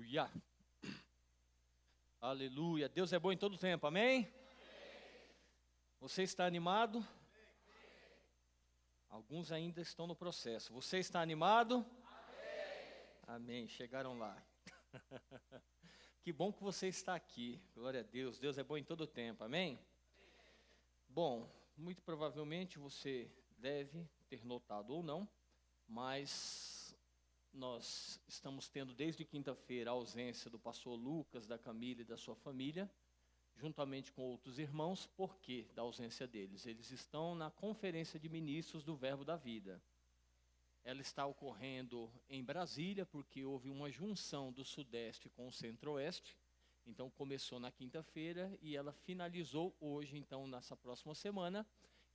Aleluia. Aleluia. Deus é bom em todo tempo, amém? Você está animado? Alguns ainda estão no processo. Você está animado? Amém. Chegaram lá. Que bom que você está aqui. Glória a Deus. Deus é bom em todo tempo, amém? Bom, muito provavelmente você deve ter notado ou não, mas nós estamos tendo desde quinta-feira a ausência do pastor Lucas, da Camila e da sua família, juntamente com outros irmãos. Por que da ausência deles? Eles estão na conferência de ministros do Verbo da Vida. Ela está ocorrendo em Brasília, porque houve uma junção do Sudeste com o Centro-Oeste. Então começou na quinta-feira e ela finalizou hoje. Então nessa próxima semana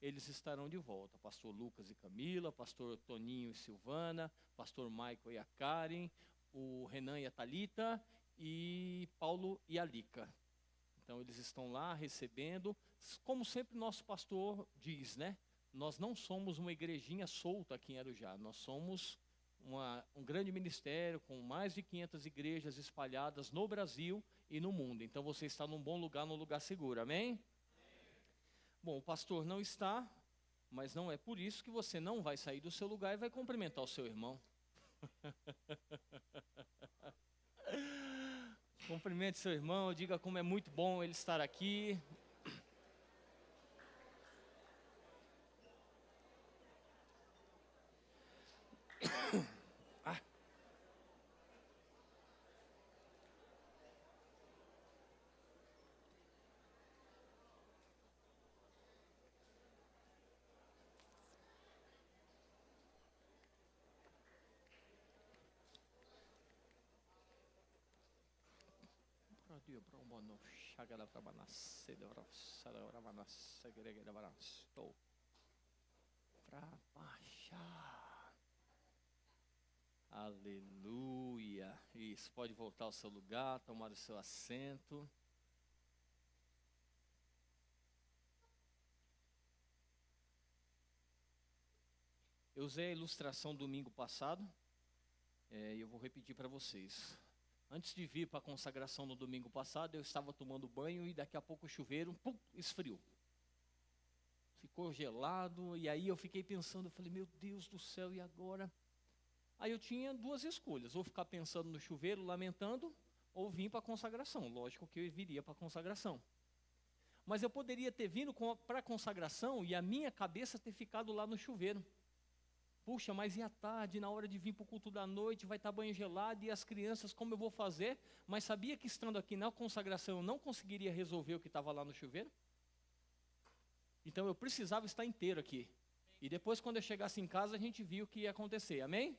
eles estarão de volta. Pastor Lucas e Camila, pastor Toninho e Silvana, pastor Michael e a Karen, o Renan e a Thalita e Paulo e a Lica. Então eles estão lá recebendo, como sempre nosso pastor diz, né? Nós não somos uma igrejinha solta aqui em Arujá, nós somos um grande ministério com mais de 500 igrejas espalhadas no Brasil e no mundo. Então você está num bom lugar, num lugar seguro, amém? Bom, o pastor não está, mas não é por isso que você não vai sair do seu lugar e vai cumprimentar o seu irmão. Cumprimente seu irmão, diga como é muito bom ele estar aqui. Aleluia. Isso, pode voltar ao seu lugar, tomar o seu assento. Eu usei a ilustração domingo passado, e eu vou repetir para vocês. Antes de vir para a consagração no domingo passado, eu estava tomando banho e daqui a pouco o chuveiro, pum, esfriou. Ficou gelado, e aí eu fiquei pensando, eu falei, meu Deus do céu, e agora? Aí eu tinha duas escolhas, ou ficar pensando no chuveiro, lamentando, ou vir para a consagração. Lógico que eu viria para a consagração. Mas eu poderia ter vindo para a consagração e a minha cabeça ter ficado lá no chuveiro. Puxa, mas e à tarde, na hora de vir para o culto da noite, vai estar banho gelado, e as crianças, como eu vou fazer? Mas sabia que estando aqui na consagração, eu não conseguiria resolver o que estava lá no chuveiro? Então eu precisava estar inteiro aqui. E depois, quando eu chegasse em casa, a gente viu o que ia acontecer, amém?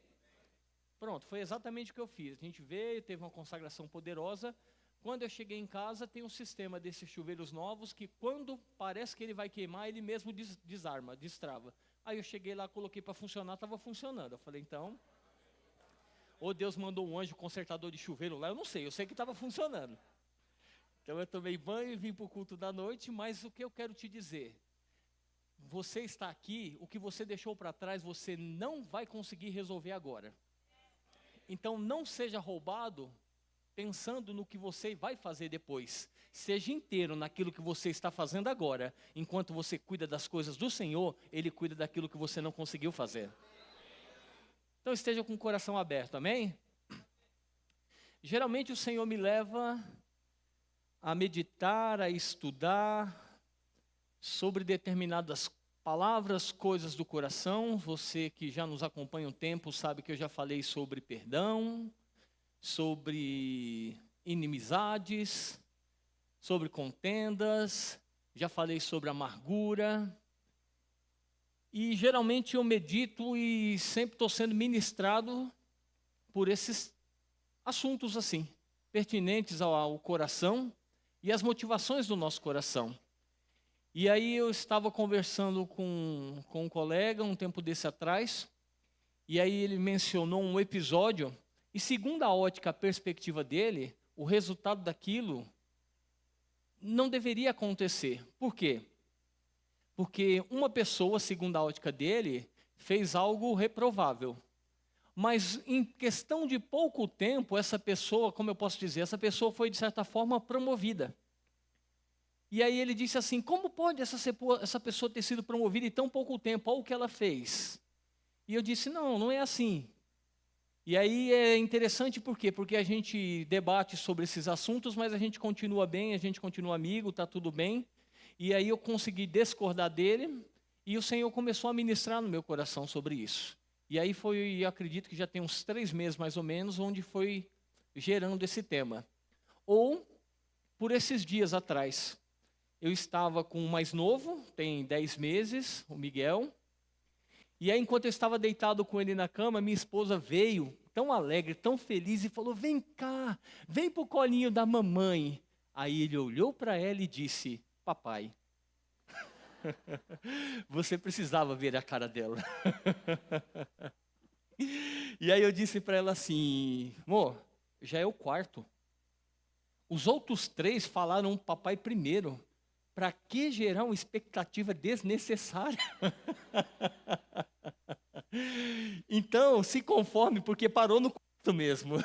Pronto, foi exatamente o que eu fiz. A gente veio, teve uma consagração poderosa. Quando eu cheguei em casa, tem um sistema desses chuveiros novos, que quando parece que ele vai queimar, ele mesmo desarma, destrava. Aí eu cheguei lá, coloquei para funcionar, estava funcionando. Eu falei, então, ou Deus mandou um anjo consertador de chuveiro lá, eu sei que estava funcionando. Então eu tomei banho e vim para o culto da noite, mas o que eu quero te dizer, você está aqui, o que você deixou para trás, você não vai conseguir resolver agora. Então não seja roubado pensando no que você vai fazer depois. Seja inteiro naquilo que você está fazendo agora. Enquanto você cuida das coisas do Senhor, Ele cuida daquilo que você não conseguiu fazer. Então esteja com o coração aberto, amém? Geralmente o Senhor me leva a meditar, a estudar sobre determinadas palavras, coisas do coração. Você que já nos acompanha um tempo sabe que eu já falei sobre perdão, sobre inimizades, sobre contendas, já falei sobre amargura. E geralmente eu medito e sempre estou sendo ministrado por esses assuntos assim, pertinentes ao coração e às motivações do nosso coração. E aí eu estava conversando com um colega um tempo desse atrás, e aí ele mencionou um episódio, e segundo a ótica, a perspectiva dele, o resultado daquilo não deveria acontecer. Por quê? Porque uma pessoa, segundo a ótica dele, fez algo reprovável. Mas em questão de pouco tempo, essa pessoa, como eu posso dizer, essa pessoa foi de certa forma promovida. E aí ele disse assim, como pode essa pessoa ter sido promovida em tão pouco tempo? Olha o que ela fez. E eu disse, não, não é assim. E aí é interessante por quê? Porque a gente debate sobre esses assuntos, mas a gente continua bem, a gente continua amigo, está tudo bem. E aí eu consegui discordar dele, e o Senhor começou a ministrar no meu coração sobre isso. E aí foi, eu acredito que já tem uns 3 meses mais ou menos, onde foi gerando esse tema. Ou, por esses dias atrás, eu estava com o mais novo, tem 10 meses, o Miguel. E aí, enquanto eu estava deitado com ele na cama, minha esposa veio, tão alegre, tão feliz, e falou, vem cá, vem pro colinho da mamãe. Aí ele olhou para ela e disse, papai, você precisava ver a cara dela. E aí eu disse para ela assim, amor, já é o quarto. Os outros 3 falaram papai primeiro. Para que gerar uma expectativa desnecessária? Então, se conforme, porque parou no quarto mesmo.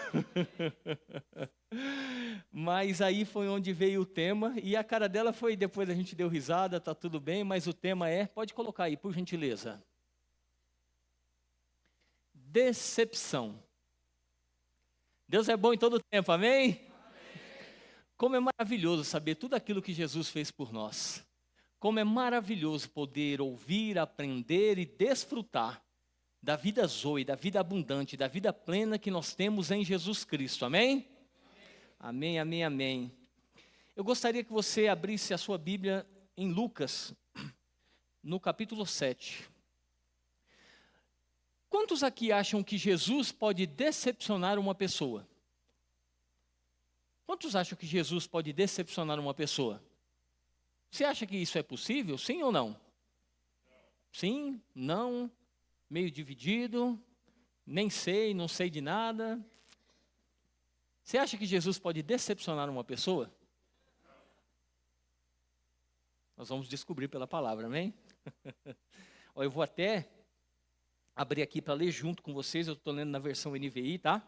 Mas aí foi onde veio o tema, e a cara dela foi, depois a gente deu risada, tá tudo bem, mas o tema é, pode colocar aí, por gentileza. Decepção. Deus é bom em todo tempo, amém? Como é maravilhoso saber tudo aquilo que Jesus fez por nós. Como é maravilhoso poder ouvir, aprender e desfrutar da vida zoe, da vida abundante, da vida plena que nós temos em Jesus Cristo. Amém? Amém, amém, amém. Eu gostaria que você abrisse a sua Bíblia em Lucas, no capítulo 7. Quantos aqui acham que Jesus pode decepcionar uma pessoa? Quantos acham que Jesus pode decepcionar uma pessoa? Você acha que isso é possível? Sim ou não? Sim, não, meio dividido, nem sei, não sei de nada. Você acha que Jesus pode decepcionar uma pessoa? Nós vamos descobrir pela palavra, amém? Eu vou até abrir aqui para ler junto com vocês, eu estou lendo na versão NVI, tá?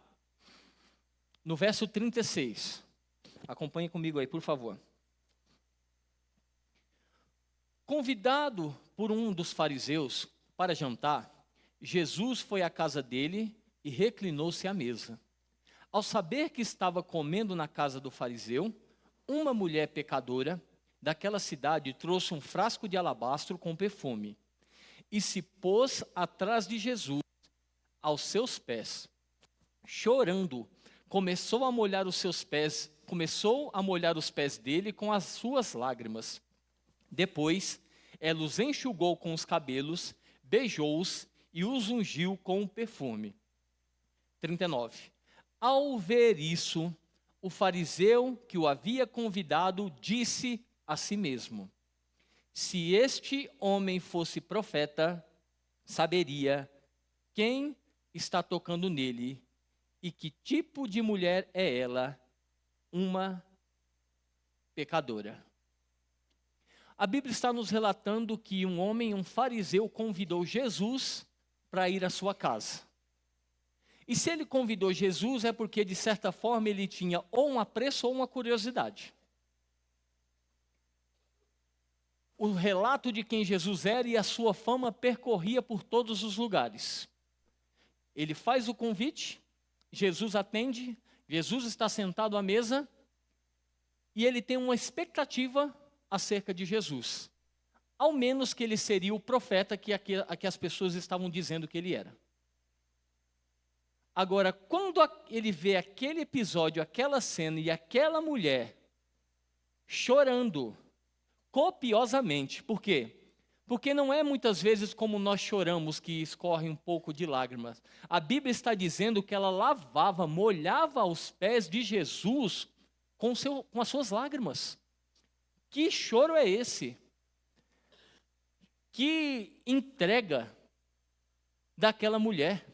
No verso 36. Acompanhe comigo aí, por favor. Convidado por um dos fariseus para jantar, Jesus foi à casa dele e reclinou-se à mesa. Ao saber que estava comendo na casa do fariseu, uma mulher pecadora daquela cidade trouxe um frasco de alabastro com perfume e se pôs atrás de Jesus, aos seus pés. Chorando, começou a molhar os pés dele com as suas lágrimas. Depois, ela os enxugou com os cabelos, beijou-os e os ungiu com o perfume. 39. Ao ver isso, o fariseu que o havia convidado disse a si mesmo: se este homem fosse profeta, saberia quem está tocando nele e que tipo de mulher é ela, uma pecadora. A Bíblia está nos relatando que um homem, um fariseu, convidou Jesus para ir à sua casa. E se ele convidou Jesus é porque, de certa forma, ele tinha ou um apreço ou uma curiosidade. O relato de quem Jesus era e a sua fama percorria por todos os lugares. Ele faz o convite, Jesus atende, Jesus está sentado à mesa e ele tem uma expectativa acerca de Jesus. Ao menos que ele seria o profeta que as pessoas estavam dizendo que ele era. Agora, quando ele vê aquele episódio, aquela cena e aquela mulher chorando copiosamente, por quê? Porque não é muitas vezes como nós choramos que escorre um pouco de lágrimas. A Bíblia está dizendo que ela lavava, molhava os pés de Jesus com as suas lágrimas. Que choro é esse? Que entrega daquela mulher.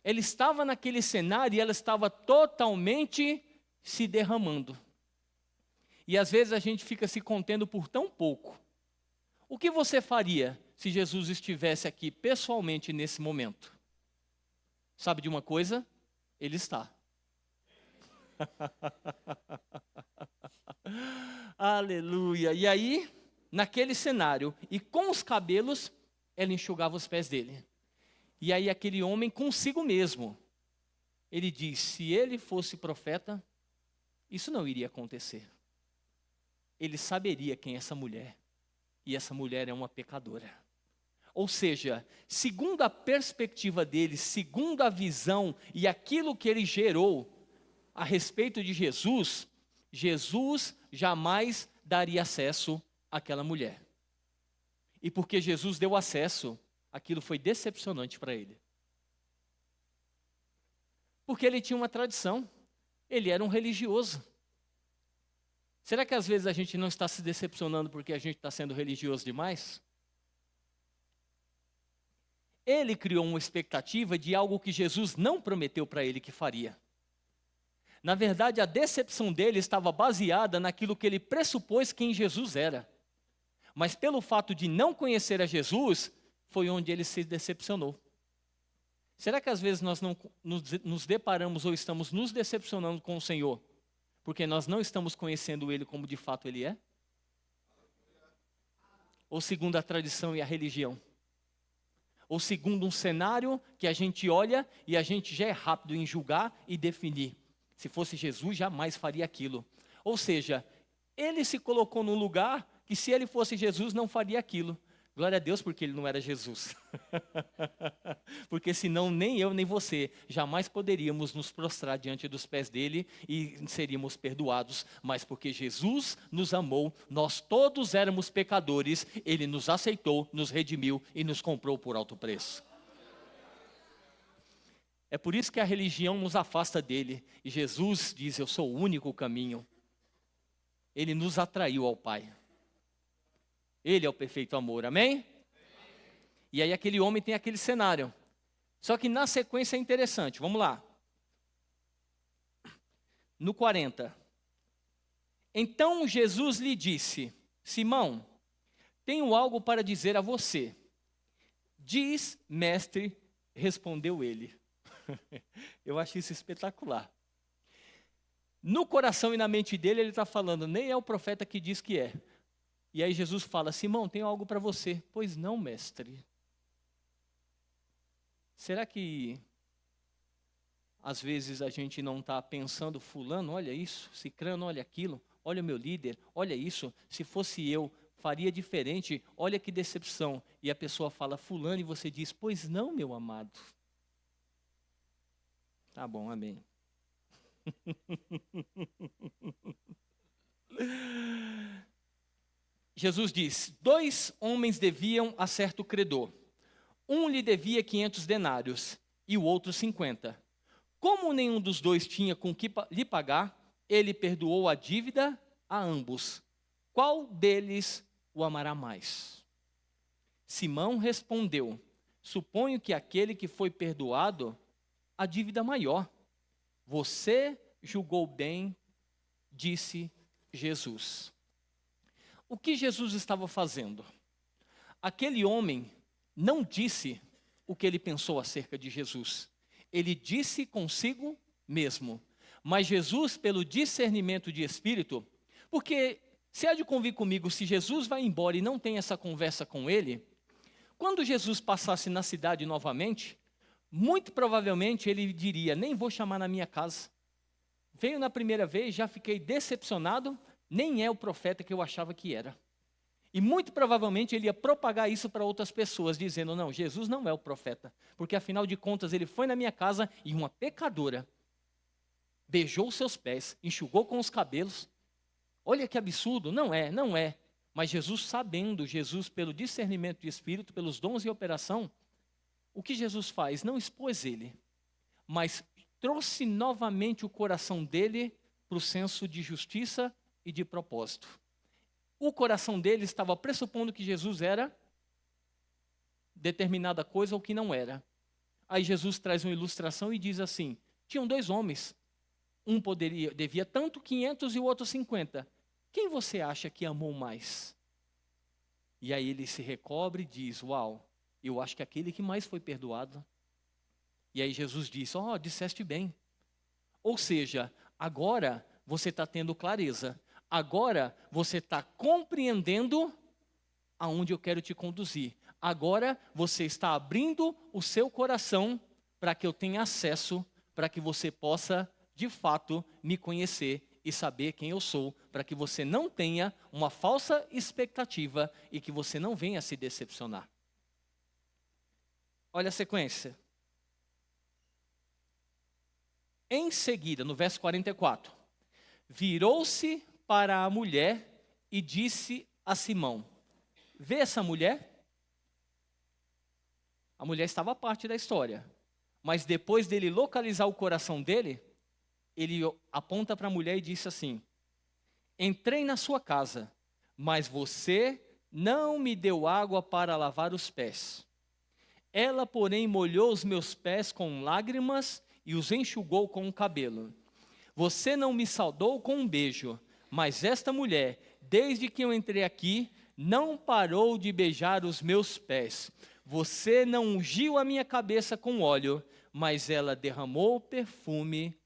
Ela estava naquele cenário e ela estava totalmente se derramando. E às vezes a gente fica se contendo por tão pouco. O que você faria se Jesus estivesse aqui pessoalmente nesse momento? Sabe de uma coisa? Ele está. Aleluia. E aí, naquele cenário, e com os cabelos, ela enxugava os pés dele. E aí aquele homem consigo mesmo, ele diz, se ele fosse profeta, isso não iria acontecer. Ele saberia quem é essa mulher. E essa mulher é uma pecadora. Ou seja, segundo a perspectiva dele, segundo a visão e aquilo que ele gerou a respeito de Jesus, Jesus jamais daria acesso àquela mulher. E porque Jesus deu acesso, aquilo foi decepcionante para ele. Porque ele tinha uma tradição, ele era um religioso. Será que às vezes a gente não está se decepcionando porque a gente está sendo religioso demais? Ele criou uma expectativa de algo que Jesus não prometeu para ele que faria. Na verdade, a decepção dele estava baseada naquilo que ele pressupôs quem Jesus era. Mas pelo fato de não conhecer a Jesus, foi onde ele se decepcionou. Será que às vezes nós não nos deparamos ou estamos nos decepcionando com o Senhor, porque nós não estamos conhecendo Ele como de fato Ele é? Ou segundo a tradição e a religião? Ou segundo um cenário que a gente olha e a gente já é rápido em julgar e definir. Se fosse Jesus, jamais faria aquilo. Ou seja, ele se colocou num lugar que se ele fosse Jesus, não faria aquilo. Glória a Deus porque ele não era Jesus. Porque senão nem eu nem você jamais poderíamos nos prostrar diante dos pés dele e seríamos perdoados. Mas porque Jesus nos amou, nós todos éramos pecadores, ele nos aceitou, nos redimiu e nos comprou por alto preço. É por isso que a religião nos afasta dele. E Jesus diz, eu sou o único caminho. Ele nos atraiu ao Pai. Ele é o perfeito amor, amém? E aí aquele homem tem aquele cenário. Só que na sequência é interessante, vamos lá. No 40. Então Jesus lhe disse, Simão, tenho algo para dizer a você. Diz, mestre, respondeu ele. Eu acho isso espetacular. No coração e na mente dele ele está falando, nem é o profeta que diz que é. E aí Jesus fala, Simão, tenho algo para você. Pois não, mestre. Será que às vezes a gente não está pensando, fulano, olha isso, cicrano, olha aquilo, olha o meu líder, olha isso, se fosse eu, faria diferente, olha que decepção. E a pessoa fala, fulano, e você diz, pois não, meu amado. Tá bom, amém. Jesus diz, 2 homens deviam a certo credor. Um lhe devia 500 denários e o outro 50. Como nenhum dos dois tinha com que lhe pagar, ele perdoou a dívida a ambos. Qual deles o amará mais? Simão respondeu, suponho que aquele que foi perdoado a dívida maior. Você julgou bem, disse Jesus. O que Jesus estava fazendo? Aquele homem não disse o que ele pensou acerca de Jesus. Ele disse consigo mesmo. Mas Jesus, pelo discernimento de espírito, porque se há de convir comigo, se Jesus vai embora e não tem essa conversa com ele, quando Jesus passasse na cidade novamente, muito provavelmente ele diria, nem vou chamar na minha casa. Veio na primeira vez, já fiquei decepcionado, nem é o profeta que eu achava que era. E muito provavelmente ele ia propagar isso para outras pessoas, dizendo, não, Jesus não é o profeta. Porque afinal de contas ele foi na minha casa e uma pecadora beijou seus pés, enxugou com os cabelos. Olha que absurdo, não é, não é. Mas Jesus sabendo, Jesus pelo discernimento de espírito, pelos dons em operação, o que Jesus faz? Não expôs ele, mas trouxe novamente o coração dele para o senso de justiça e de propósito. O coração dele estava pressupondo que Jesus era determinada coisa ou que não era. Aí Jesus traz uma ilustração e diz assim, tinham 2 homens, um devia tanto, 500 e o outro 50. Quem você acha que amou mais? E aí ele se recobre e diz, uau, eu acho que aquele que mais foi perdoado. E aí Jesus disse, disseste bem. Ou seja, agora você está tendo clareza. Agora você está compreendendo aonde eu quero te conduzir. Agora você está abrindo o seu coração para que eu tenha acesso, para que você possa, de fato, me conhecer e saber quem eu sou, para que você não tenha uma falsa expectativa e que você não venha se decepcionar. Olha a sequência. Em seguida, no verso 44, virou-se para a mulher e disse a Simão, vê essa mulher? A mulher estava à parte da história, mas depois dele localizar o coração dele, ele aponta para a mulher e disse assim, entrei na sua casa, mas você não me deu água para lavar os pés. Ela, porém, molhou os meus pés com lágrimas e os enxugou com o cabelo. Você não me saudou com um beijo, mas esta mulher, desde que eu entrei aqui, não parou de beijar os meus pés. Você não ungiu a minha cabeça com óleo, mas ela derramou perfume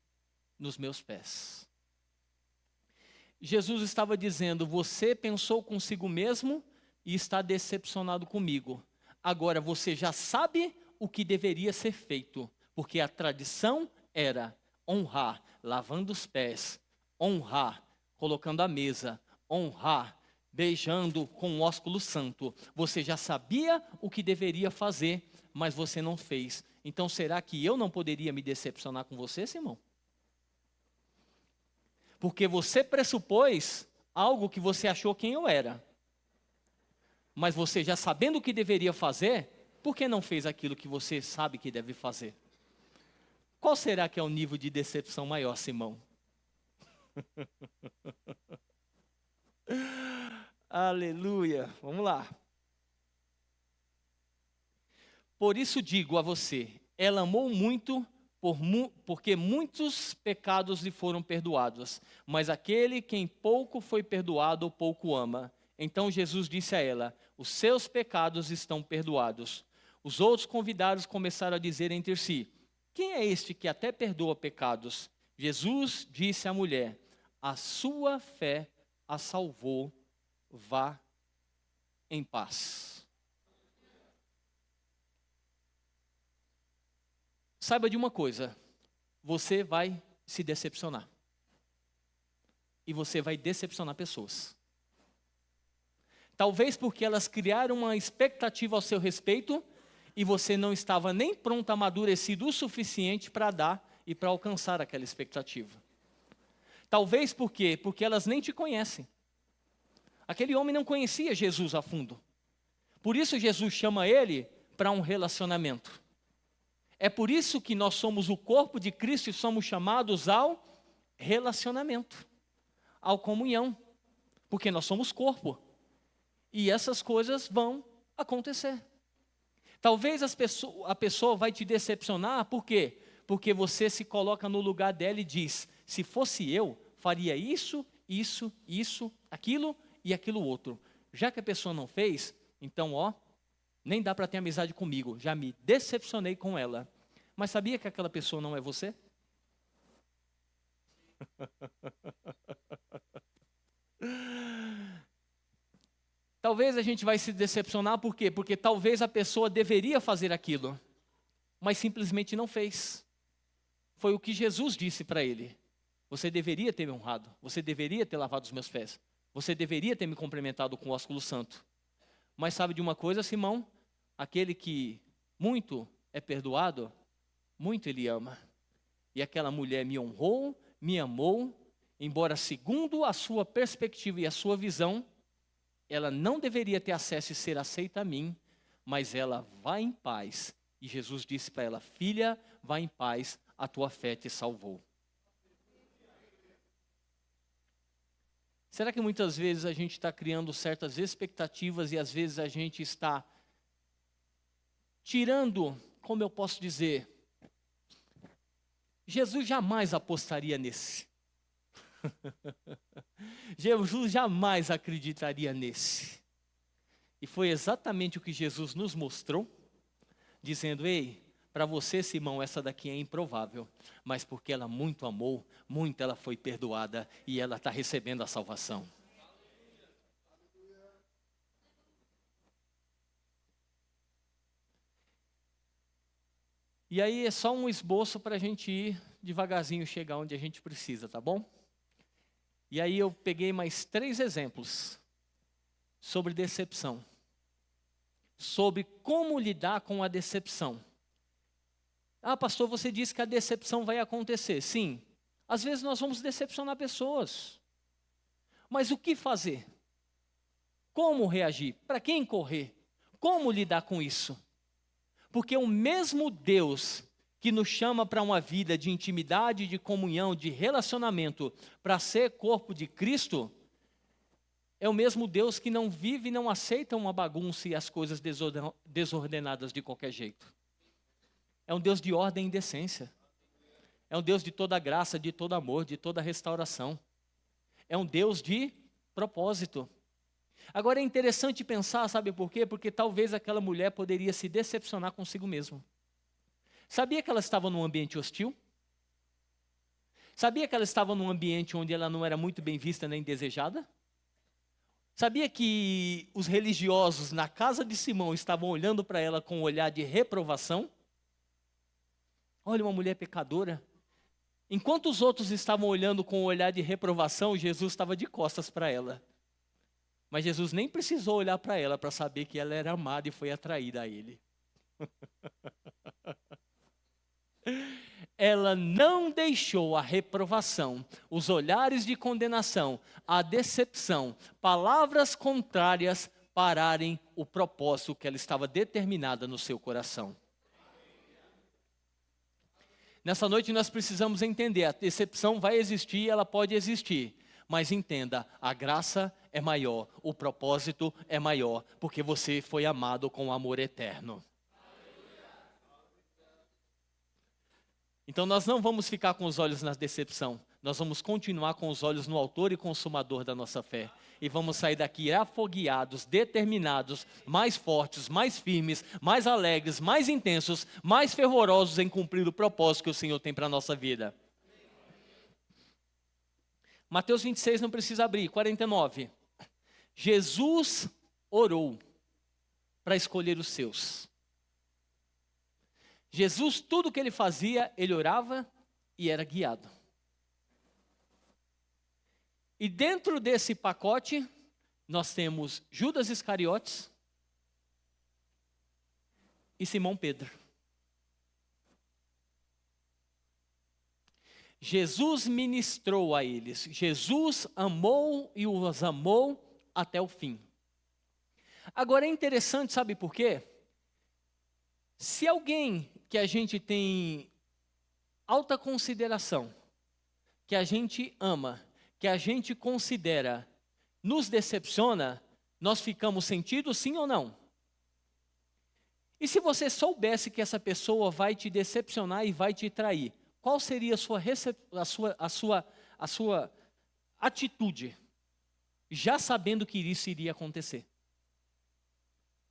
nos meus pés. Jesus estava dizendo, você pensou consigo mesmo e está decepcionado comigo. Agora você já sabe o que deveria ser feito, porque a tradição era honrar, lavando os pés, honrar, colocando a mesa, honrar, beijando com o ósculo santo. Você já sabia o que deveria fazer, mas você não fez. Então será que eu não poderia me decepcionar com você, Simão? Porque você pressupôs algo que você achou quem eu era. Mas você já sabendo o que deveria fazer, por que não fez aquilo que você sabe que deve fazer? Qual será que é o nível de decepção maior, Simão? Aleluia. Vamos lá. Por isso digo a você, ela amou muito, porque muitos pecados lhe foram perdoados, mas aquele quem pouco foi perdoado, pouco ama. Então Jesus disse a ela, os seus pecados estão perdoados. Os outros convidados começaram a dizer entre si, quem é este que até perdoa pecados? Jesus disse à mulher, a sua fé a salvou, vá em paz. Saiba de uma coisa, você vai se decepcionar. E você vai decepcionar pessoas. Talvez porque elas criaram uma expectativa ao seu respeito e você não estava nem pronto, amadurecido o suficiente para dar e para alcançar aquela expectativa. Talvez porque elas nem te conhecem. Aquele homem não conhecia Jesus a fundo. Por isso Jesus chama ele para um relacionamento. É por isso que nós somos o corpo de Cristo e somos chamados ao relacionamento, à comunhão, porque nós somos corpo. E essas coisas vão acontecer. Talvez a pessoa vai te decepcionar, por quê? Porque você se coloca no lugar dela e diz, se fosse eu, faria isso, aquilo e aquilo outro. Já que a pessoa não fez, então nem dá para ter amizade comigo, já me decepcionei com ela. Mas sabia que aquela pessoa não é você? Talvez a gente vai se decepcionar, por quê? Porque talvez a pessoa deveria fazer aquilo, mas simplesmente não fez. Foi o que Jesus disse para ele. Você deveria ter me honrado, você deveria ter lavado os meus pés, você deveria ter me cumprimentado com o ósculo santo. Mas sabe de uma coisa, Simão? Aquele que muito é perdoado, muito ele ama. E aquela mulher me honrou, me amou, embora segundo a sua perspectiva e a sua visão, ela não deveria ter acesso e ser aceita a mim, mas ela vai em paz. E Jesus disse para ela, filha, vá em paz, a tua fé te salvou. Será que muitas vezes a gente está criando certas expectativas e às vezes a gente está tirando, como eu posso dizer, Jesus jamais apostaria nesse. Jesus jamais acreditaria nesse. E foi exatamente o que Jesus nos mostrou, dizendo, ei, Para você, Simão, essa daqui é improvável, mas porque ela muito amou, muito ela foi perdoada e ela está recebendo a salvação. E aí é só um esboço para a gente ir devagarzinho chegar onde a gente precisa, tá bom? E aí eu peguei mais 3 exemplos sobre decepção. Sobre como lidar com a decepção. Ah, pastor, você disse que a decepção vai acontecer. Sim, às vezes nós vamos decepcionar pessoas. Mas o que fazer? Como reagir? Para quem correr? Como lidar com isso? Porque o mesmo Deus que nos chama para uma vida de intimidade, de comunhão, de relacionamento, para ser corpo de Cristo, é o mesmo Deus que não vive e não aceita uma bagunça e as coisas desordenadas de qualquer jeito. É um Deus de ordem e decência. É um Deus de toda graça, de todo amor, de toda restauração. É um Deus de propósito. Agora é interessante pensar, sabe por quê? Porque talvez aquela mulher poderia se decepcionar consigo mesma. Sabia que ela estava num ambiente hostil? Sabia que ela estava num ambiente onde ela não era muito bem vista nem desejada? Sabia que os religiosos na casa de Simão estavam olhando para ela com um olhar de reprovação? Olha, uma mulher pecadora. Enquanto os outros estavam olhando com um olhar de reprovação, Jesus estava de costas para ela. Mas Jesus nem precisou olhar para ela para saber que ela era amada e foi atraída a ele. Ela não deixou a reprovação, os olhares de condenação, a decepção, palavras contrárias pararem o propósito que ela estava determinada no seu coração. Nessa noite nós precisamos entender, a decepção vai existir, ela pode existir. Mas entenda, a graça é maior, o propósito é maior, porque você foi amado com amor eterno. Então nós não vamos ficar com os olhos na decepção, nós vamos continuar com os olhos no autor e consumador da nossa fé. E vamos sair daqui afogueados, determinados, mais fortes, mais firmes, mais alegres, mais intensos, mais fervorosos em cumprir o propósito que o Senhor tem para a nossa vida. Mateus 26 não precisa abrir, 49. Jesus orou para escolher os seus. Jesus, tudo o que ele fazia, ele orava e era guiado. E dentro desse pacote, nós temos Judas Iscariotes e Simão Pedro. Jesus ministrou a eles, Jesus amou e os amou até o fim. Agora é interessante, sabe por quê? Se alguém que a gente tem alta consideração, que a gente ama, que a gente considera, nos decepciona, nós ficamos sentidos sim ou não? E se você soubesse que essa pessoa vai te decepcionar e vai te trair, qual seria a sua atitude, já sabendo que isso iria acontecer?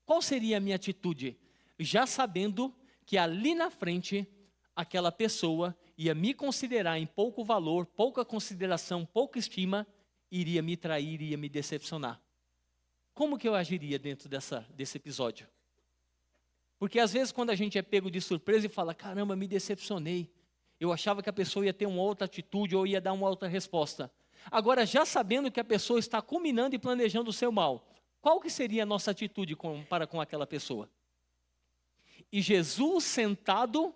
Qual seria a minha atitude, já sabendo que ali na frente, aquela pessoa ia me considerar em pouco valor, pouca consideração, pouca estima, iria me trair, iria me decepcionar? Como que eu agiria dentro desse episódio? Porque às vezes quando a gente é pego de surpresa e fala, caramba, me decepcionei. Eu achava que a pessoa ia ter uma outra atitude ou ia dar uma outra resposta. Agora, já sabendo que a pessoa está combinando e planejando o seu mal, qual que seria a nossa atitude para com aquela pessoa? E Jesus sentado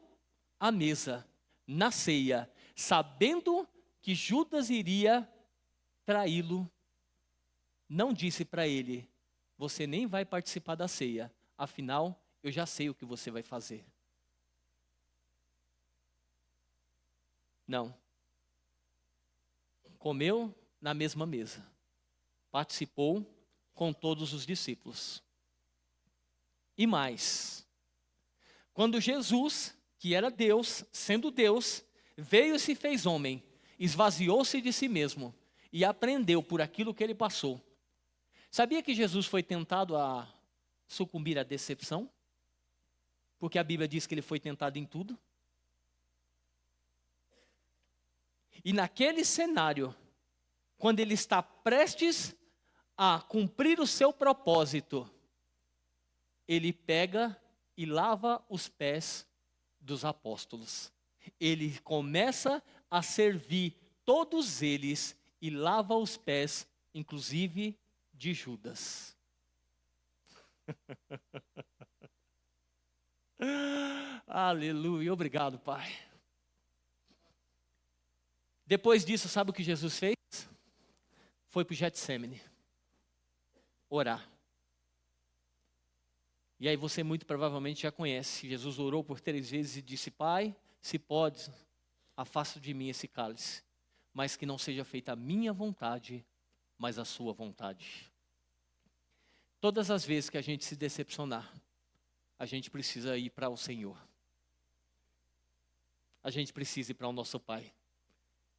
à mesa, na ceia, sabendo que Judas iria traí-lo, não disse para ele, você nem vai participar da ceia, afinal, eu já sei o que você vai fazer. Não. Comeu na mesma mesa. Participou com todos os discípulos. E mais, quando Jesus, que era Deus, sendo Deus, veio e se fez homem, esvaziou-se de si mesmo e aprendeu por aquilo que ele passou. Sabia que Jesus foi tentado a sucumbir à decepção? Porque a Bíblia diz que ele foi tentado em tudo. E naquele cenário, quando ele está prestes a cumprir o seu propósito, ele pega e lava os pés dos apóstolos. Ele começa a servir todos eles e lava os pés, inclusive de Judas. Aleluia, obrigado, Pai. Depois disso, sabe o que Jesus fez? Foi para o Getsêmani orar. E aí você muito provavelmente já conhece. Jesus orou por 3 vezes e disse: Pai, se pode, afasta de mim esse cálice, mas que não seja feita a minha vontade, mas a sua vontade. Todas as vezes que a gente se decepcionar, a gente precisa ir para o Senhor. A gente precisa ir para o nosso Pai.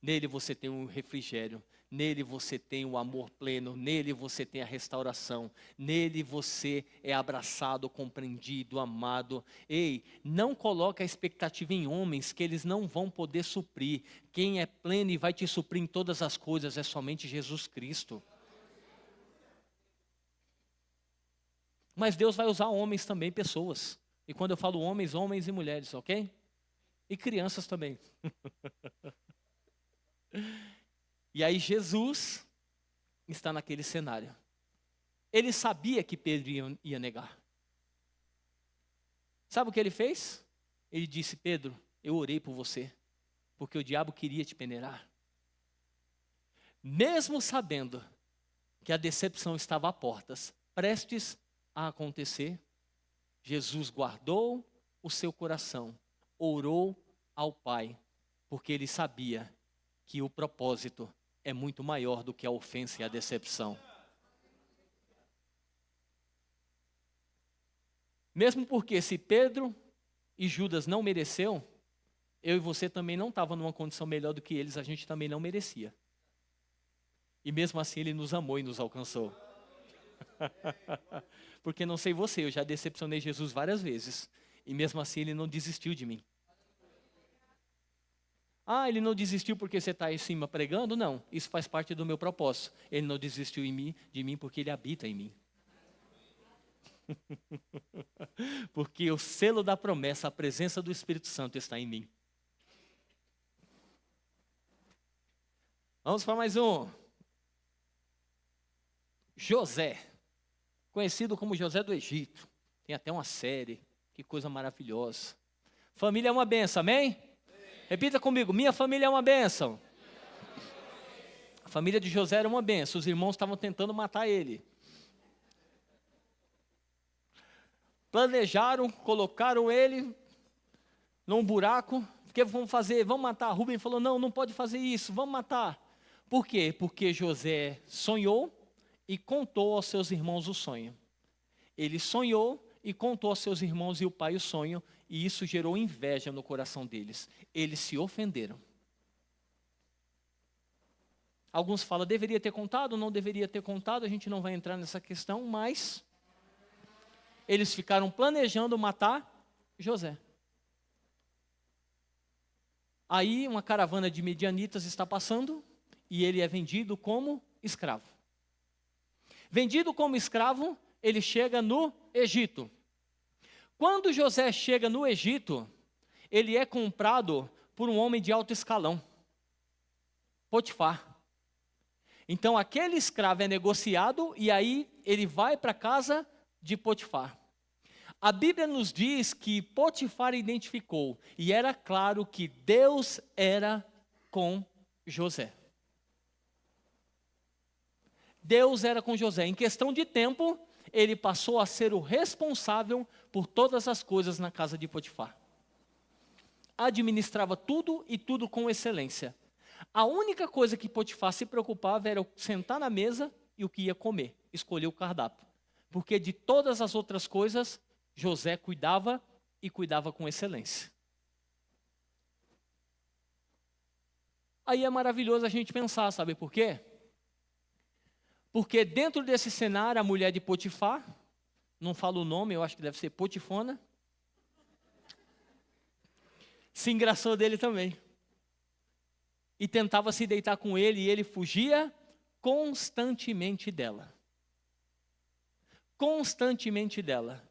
Nele você tem um refrigério, nele você tem o amor pleno, nele você tem a restauração, nele você é abraçado, compreendido, amado. Ei, não coloque a expectativa em homens que eles não vão poder suprir. Quem é pleno e vai te suprir em todas as coisas é somente Jesus Cristo. Mas Deus vai usar homens também, pessoas. E quando eu falo homens, homens e mulheres, ok? E crianças também. E aí Jesus está naquele cenário. Ele sabia que Pedro ia negar. Sabe o que ele fez? Ele disse: Pedro, eu orei por você, porque o diabo queria te peneirar. Mesmo sabendo que a decepção estava à portas, prestes a acontecer, Jesus guardou o seu coração, orou ao Pai, porque ele sabia que o propósito é muito maior do que a ofensa e a decepção. Mesmo porque se Pedro e Judas não mereceu, eu e você também não estava numa condição melhor do que eles, a gente também não merecia. E mesmo assim ele nos amou e nos alcançou. Porque não sei você, eu já decepcionei Jesus várias vezes. E mesmo assim ele não desistiu de mim. Ah, ele não desistiu porque você está aí em cima pregando? Não, isso faz parte do meu propósito. Ele não desistiu de mim porque ele habita em mim. Porque o selo da promessa, a presença do Espírito Santo está em mim. Vamos para mais um. José, conhecido como José do Egito. Tem até uma série, que coisa maravilhosa. Família é uma benção, amém? Repita comigo: minha família é uma bênção. A família de José era uma bênção. Os irmãos estavam tentando matar ele. Planejaram, colocaram ele num buraco. O que vamos fazer? Vamos matar. Rubem falou: não, não pode fazer isso, vamos matar. Por quê? Porque José sonhou e contou aos seus irmãos o sonho. Ele sonhou e contou aos seus irmãos e o pai o sonho. E isso gerou inveja no coração deles. Eles se ofenderam. Alguns falam: deveria ter contado, não deveria ter contado. A gente não vai entrar nessa questão, mas eles ficaram planejando matar José. Aí uma caravana de midianitas está passando e ele é vendido como escravo. Vendido como escravo, ele chega no Egito. Quando José chega no Egito, ele é comprado por um homem de alto escalão, Potifar. Então aquele escravo é negociado e aí ele vai para a casa de Potifar. A Bíblia nos diz que Potifar identificou, e era claro que Deus era com José. Deus era com José. Em questão de tempo, ele passou a ser o responsável por todas as coisas na casa de Potifar. Administrava tudo e tudo com excelência. A única coisa que Potifar se preocupava era sentar na mesa e o que ia comer, escolher o cardápio. Porque de todas as outras coisas, José cuidava e cuidava com excelência. Aí é maravilhoso a gente pensar, sabe por quê? Porque dentro desse cenário, a mulher de Potifar, não falo o nome, eu acho que deve ser Potifona, se engraçou dele também. E tentava se deitar com ele, e ele fugia constantemente dela. Constantemente dela.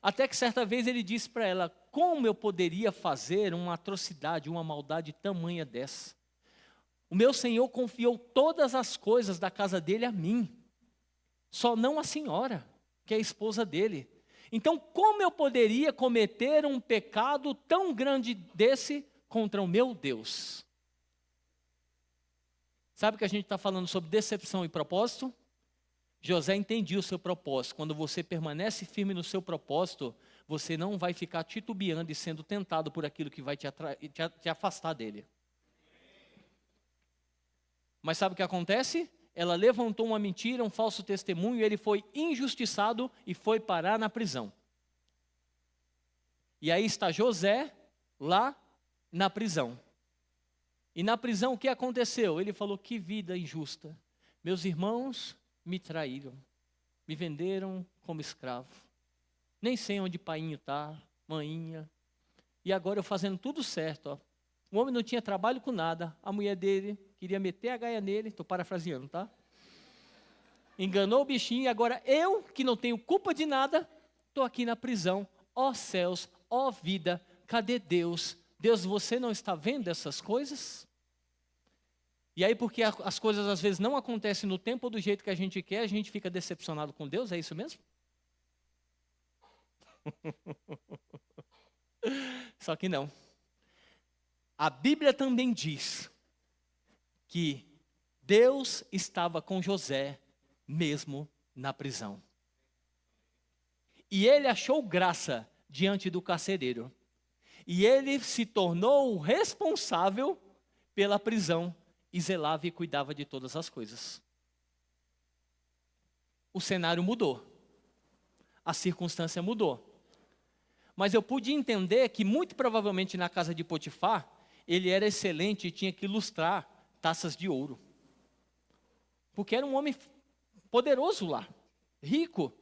Até que certa vez ele disse para ela: como eu poderia fazer uma atrocidade, uma maldade tamanha dessa? O meu Senhor confiou todas as coisas da casa dele a mim, só não a senhora, que é a esposa dele. Então, como eu poderia cometer um pecado tão grande desse contra o meu Deus? Sabe que a gente está falando sobre decepção e propósito? José entendia o seu propósito. Quando você permanece firme no seu propósito, você não vai ficar titubeando e sendo tentado por aquilo que vai te afastar dele. Mas sabe o que acontece? Ela levantou uma mentira, um falso testemunho, ele foi injustiçado e foi parar na prisão. E aí está José lá na prisão. E na prisão o que aconteceu? Ele falou: que vida injusta. Meus irmãos me traíram, me venderam como escravo. Nem sei onde painho está, maninha. E agora eu fazendo tudo certo. Ó. O homem não tinha trabalho com nada, a mulher dele queria meter a gaia nele, estou parafraseando, tá? Enganou o bichinho, e agora eu, que não tenho culpa de nada, estou aqui na prisão. Ó céus, ó vida, cadê Deus? Deus, você não está vendo essas coisas? E aí, porque as coisas às vezes não acontecem no tempo ou do jeito que a gente quer, a gente fica decepcionado com Deus, é isso mesmo? Só que não. A Bíblia também diz que Deus estava com José, mesmo na prisão. E ele achou graça diante do carcereiro. E ele se tornou o responsável pela prisão e zelava e cuidava de todas as coisas. O cenário mudou. A circunstância mudou. Mas eu pude entender que muito provavelmente na casa de Potifar, ele era excelente e tinha que ilustrar taças de ouro. Porque era um homem poderoso lá, rico.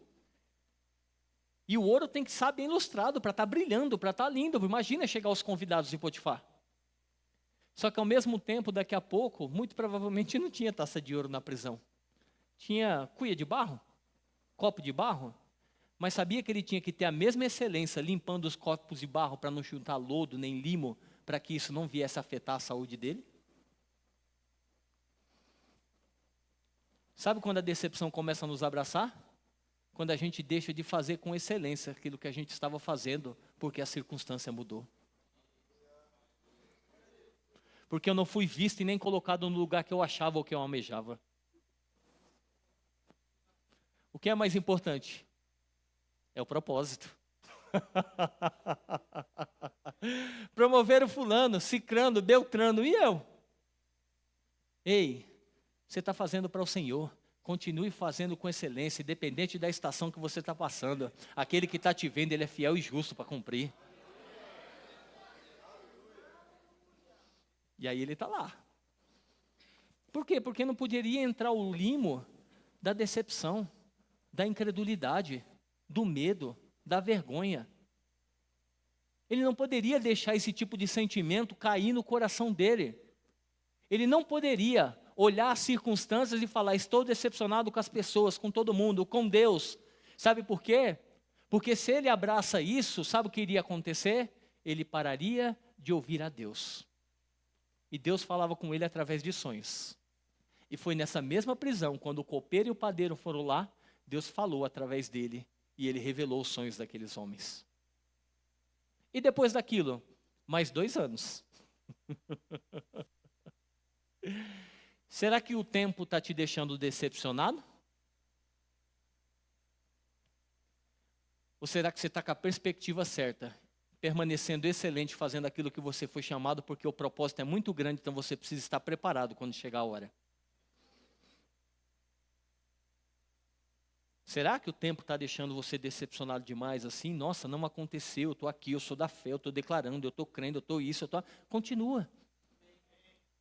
E o ouro tem que estar bem ilustrado para estar brilhando, para estar lindo. Imagina chegar os convidados de Potifar. Só que ao mesmo tempo, daqui a pouco, muito provavelmente não tinha taça de ouro na prisão. Tinha cuia de barro, copo de barro, mas sabia que ele tinha que ter a mesma excelência limpando os copos de barro para não juntar lodo nem limo, para que isso não viesse a afetar a saúde dele? Sabe quando a decepção começa a nos abraçar? Quando a gente deixa de fazer com excelência aquilo que a gente estava fazendo, porque a circunstância mudou. Porque eu não fui visto e nem colocado no lugar que eu achava ou que eu almejava. O que é mais importante? É o propósito. Promover o fulano, cicrano, beltrano, e eu? Ei, você está fazendo para o Senhor. Continue fazendo com excelência, independente da estação que você está passando. Aquele que está te vendo, ele é fiel e justo para cumprir. E aí ele está lá. Por quê? Porque não poderia entrar o limo da decepção, da incredulidade, do medo, da vergonha. Ele não poderia deixar esse tipo de sentimento cair no coração dele. Ele não poderia olhar as circunstâncias e falar: estou decepcionado com as pessoas, com todo mundo, com Deus. Sabe por quê? Porque se ele abraça isso, sabe o que iria acontecer? Ele pararia de ouvir a Deus. E Deus falava com ele através de sonhos. E foi nessa mesma prisão, quando o copeiro e o padeiro foram lá, Deus falou através dele e ele revelou os sonhos daqueles homens. E depois daquilo, mais 2 anos. Será que o tempo está te deixando decepcionado? Ou será que você está com a perspectiva certa, permanecendo excelente, fazendo aquilo que você foi chamado, porque o propósito é muito grande, então você precisa estar preparado quando chegar a hora? Será que o tempo está deixando você decepcionado demais assim? Nossa, não aconteceu, eu estou aqui, eu sou da fé, eu estou declarando, eu estou crendo, eu estou isso, eu estou... Continua.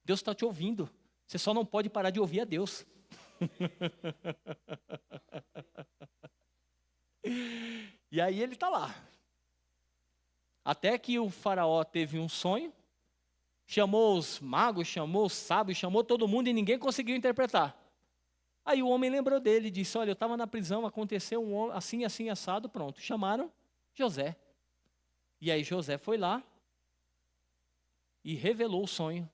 Deus está te ouvindo. Você só não pode parar de ouvir a Deus. E aí ele está lá. Até que o faraó teve um sonho, chamou os magos, chamou os sábios, chamou todo mundo e ninguém conseguiu interpretar. Aí o homem lembrou dele e disse, olha, eu estava na prisão, aconteceu um homem assim, assim, assado, pronto. Chamaram José. E aí José foi lá e revelou o sonho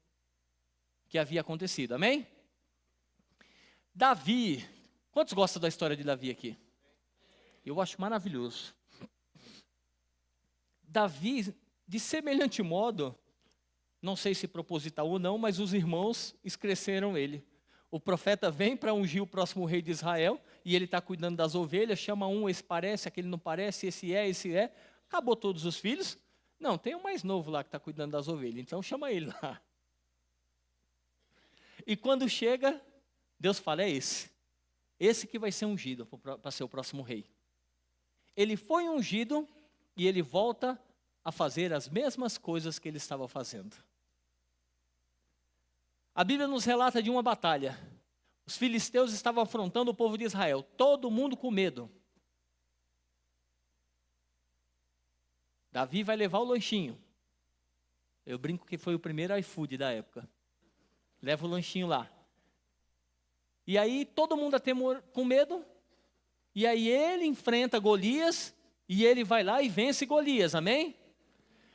que havia acontecido. Amém? Davi. Quantos gostam da história de Davi aqui? Eu acho maravilhoso. Davi, de semelhante modo, não sei se proposital ou não, mas os irmãos excresceram ele. O profeta vem para ungir o próximo rei de Israel, e ele está cuidando das ovelhas, chama um, esse parece, aquele não parece, esse é. Acabou todos os filhos. Não, tem um mais novo lá que está cuidando das ovelhas, então chama ele lá. E quando chega, Deus fala, é esse que vai ser ungido para ser o próximo rei. Ele foi ungido e ele volta a fazer as mesmas coisas que ele estava fazendo. A Bíblia nos relata de uma batalha. Os filisteus estavam afrontando o povo de Israel, todo mundo com medo. Davi vai levar o lanchinho. Eu brinco que foi o primeiro iFood da época. Leva o lanchinho lá. E aí todo mundo com medo. E aí ele enfrenta Golias e ele vai lá e vence Golias, amém?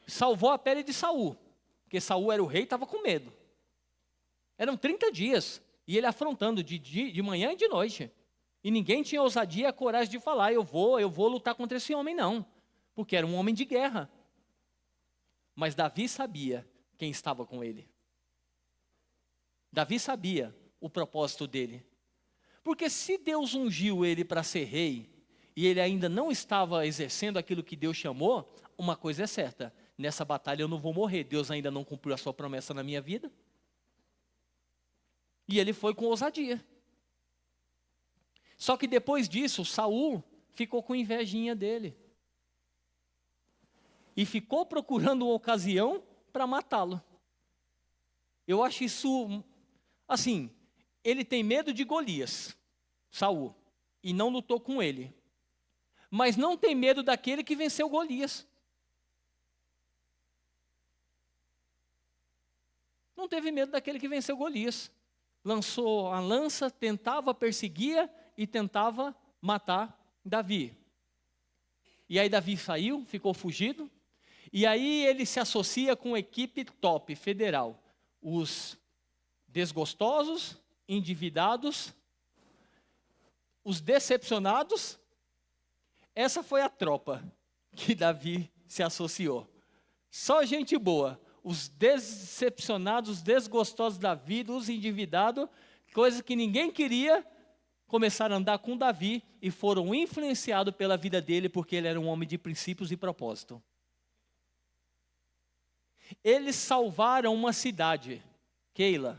Salvou a pele de Saul, porque Saul era o rei e estava com medo. Eram 30 dias, e ele afrontando de manhã e de noite. E ninguém tinha ousadia e a coragem de falar, eu vou lutar contra esse homem, não. Porque era um homem de guerra. Mas Davi sabia quem estava com ele. Davi sabia o propósito dele. Porque se Deus ungiu ele para ser rei, e ele ainda não estava exercendo aquilo que Deus chamou, uma coisa é certa, nessa batalha eu não vou morrer, Deus ainda não cumpriu a sua promessa na minha vida. E ele foi com ousadia. Só que depois disso, Saul ficou com invejinha dele. E ficou procurando uma ocasião para matá-lo. Eu acho isso, assim, ele tem medo de Golias, Saul, e não lutou com ele. Mas não tem medo daquele que venceu Golias. Não teve medo daquele que venceu Golias. Lançou a lança, tentava, perseguia e tentava matar Davi. E aí Davi saiu, ficou fugido. E aí ele se associa com uma equipe top, federal. Os desgostosos, endividados, os decepcionados. Essa foi a tropa que Davi se associou. Só gente boa. Os decepcionados, os desgostosos da vida, os endividados, coisas que ninguém queria, começaram a andar com Davi e foram influenciados pela vida dele, porque ele era um homem de princípios e propósito. Eles salvaram uma cidade, Keila.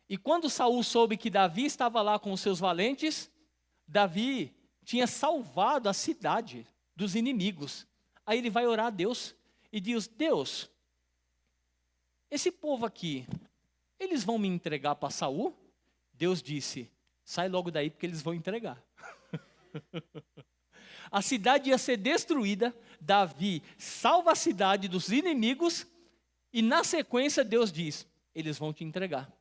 E quando Saul soube que Davi estava lá com os seus valentes, Davi tinha salvado a cidade dos inimigos. Aí ele vai orar a Deus e diz, Deus, esse povo aqui, eles vão me entregar para Saul? Deus disse, sai logo daí porque eles vão entregar. A cidade ia ser destruída, Davi salva a cidade dos inimigos e na sequência Deus diz, eles vão te entregar.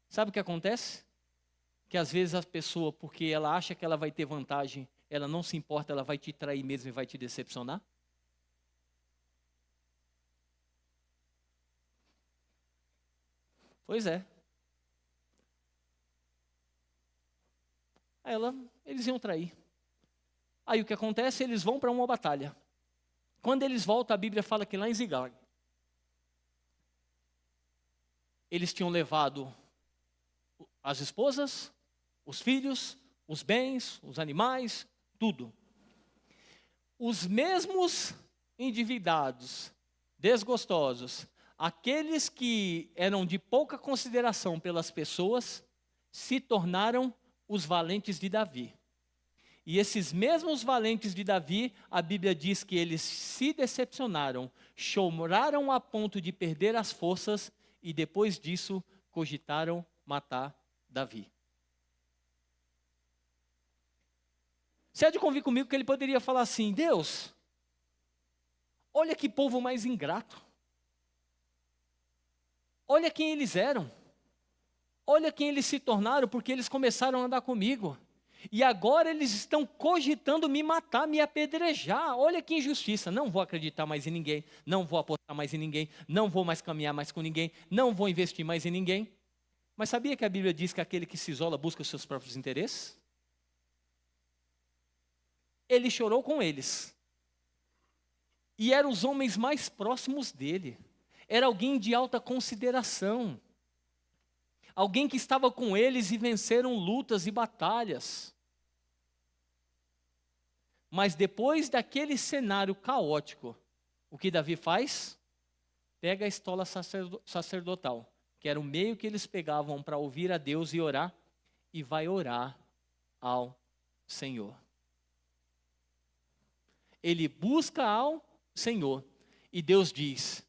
Sabe o que acontece? Que às vezes a pessoa, porque ela acha que ela vai ter vantagem, ela não se importa, ela vai te trair mesmo e vai te decepcionar. Pois é. Eles iam trair. Aí o que acontece? Eles vão para uma batalha. Quando eles voltam, a Bíblia fala que lá em Ziglag, eles tinham levado as esposas, os filhos, os bens, os animais, tudo. Os mesmos endividados, desgostosos, aqueles que eram de pouca consideração pelas pessoas, se tornaram os valentes de Davi. E esses mesmos valentes de Davi, a Bíblia diz que eles se decepcionaram, choraram a ponto de perder as forças e depois disso cogitaram matar Davi. Você há de convir comigo que ele poderia falar assim, Deus, Olha que povo mais ingrato. Olha quem eles eram. Olha quem eles se tornaram, porque eles começaram a andar comigo. E agora eles estão cogitando me matar, me apedrejar. Olha que injustiça. Não vou acreditar mais em ninguém. Não vou apostar mais em ninguém. Não vou mais caminhar mais com ninguém. Não vou investir mais em ninguém. Mas sabia que a Bíblia diz que aquele que se isola busca os seus próprios interesses? Ele chorou com eles. E eram os homens mais próximos dele. Era alguém de alta consideração. Alguém que estava com eles e venceram lutas e batalhas. Mas depois daquele cenário caótico, o que Davi faz? Pega a estola sacerdotal, que era o meio que eles pegavam para ouvir a Deus e orar, e vai orar ao Senhor. Ele busca ao Senhor, e Deus diz,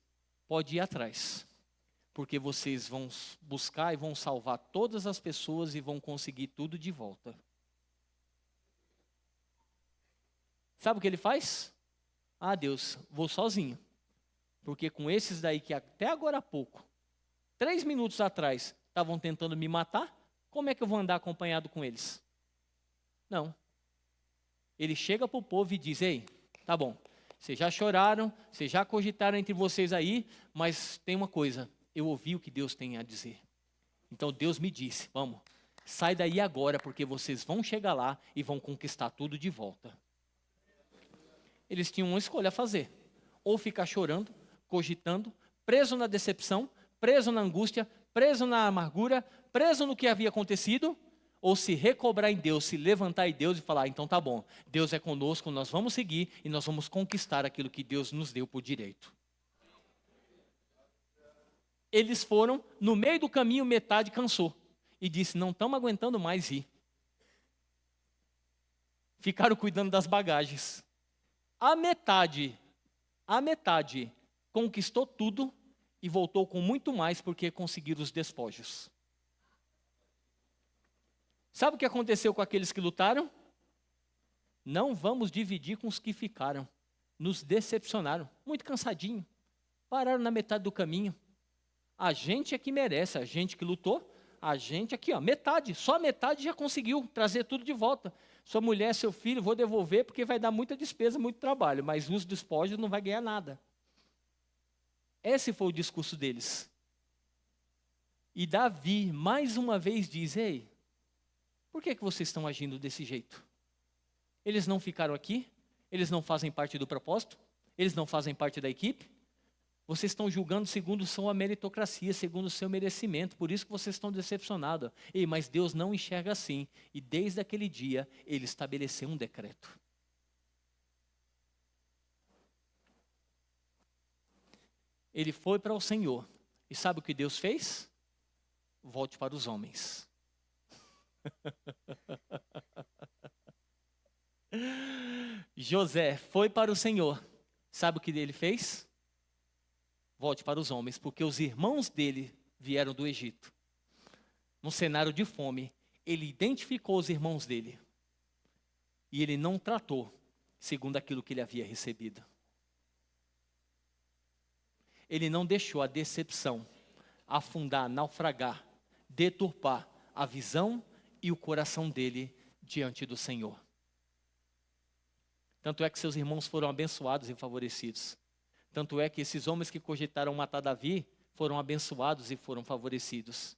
pode ir atrás, porque vocês vão buscar e vão salvar todas as pessoas e vão conseguir tudo de volta. Sabe o que ele faz? Ah, Deus, vou sozinho. Porque com esses daí que até agora há pouco, 3 minutos atrás, estavam tentando me matar, como é que eu vou andar acompanhado com eles? Não. Ele chega para o povo e diz, ei, tá bom, vocês já choraram, vocês já cogitaram entre vocês aí, mas tem uma coisa, eu ouvi o que Deus tem a dizer. Então Deus me disse, vamos, sai daí agora, porque vocês vão chegar lá e vão conquistar tudo de volta. Eles tinham uma escolha a fazer, ou ficar chorando, cogitando, preso na decepção, preso na angústia, preso na amargura, preso no que havia acontecido, ou se recobrar em Deus, se levantar em Deus e falar, então tá bom, Deus é conosco, nós vamos seguir e nós vamos conquistar aquilo que Deus nos deu por direito. Eles foram, no meio do caminho, metade cansou e disse, não estamos aguentando mais ir. Ficaram cuidando das bagagens. A metade conquistou tudo e voltou com muito mais porque conseguiram os despojos. Sabe o que aconteceu com aqueles que lutaram? Não vamos dividir com os que ficaram. Nos decepcionaram, muito cansadinho. Pararam na metade do caminho. A gente é que merece, a gente que lutou, a gente aqui, ó, metade, só metade já conseguiu trazer tudo de volta. Sua mulher, seu filho, vou devolver porque vai dar muita despesa, muito trabalho, mas os despojos não vai ganhar nada. Esse foi o discurso deles. E Davi, mais uma vez, diz, ei, por que vocês estão agindo desse jeito? Eles não ficaram aqui? Eles não fazem parte do propósito? Eles não fazem parte da equipe? Vocês estão julgando segundo sua meritocracia, segundo o seu merecimento, por isso que vocês estão decepcionados. Ei, mas Deus não enxerga assim, e desde aquele dia, Ele estabeleceu um decreto. Ele foi para o Senhor, e sabe o que Deus fez? Volte para os homens. José foi para o Senhor, sabe o que ele fez? Volte para os homens, porque os irmãos dele vieram do Egito. Num cenário de fome, ele identificou os irmãos dele. E ele não tratou segundo aquilo que ele havia recebido. Ele não deixou a decepção afundar, naufragar, deturpar a visão e o coração dele diante do Senhor. Tanto é que seus irmãos foram abençoados e favorecidos. Tanto é que esses homens que cogitaram matar Davi foram abençoados e foram favorecidos.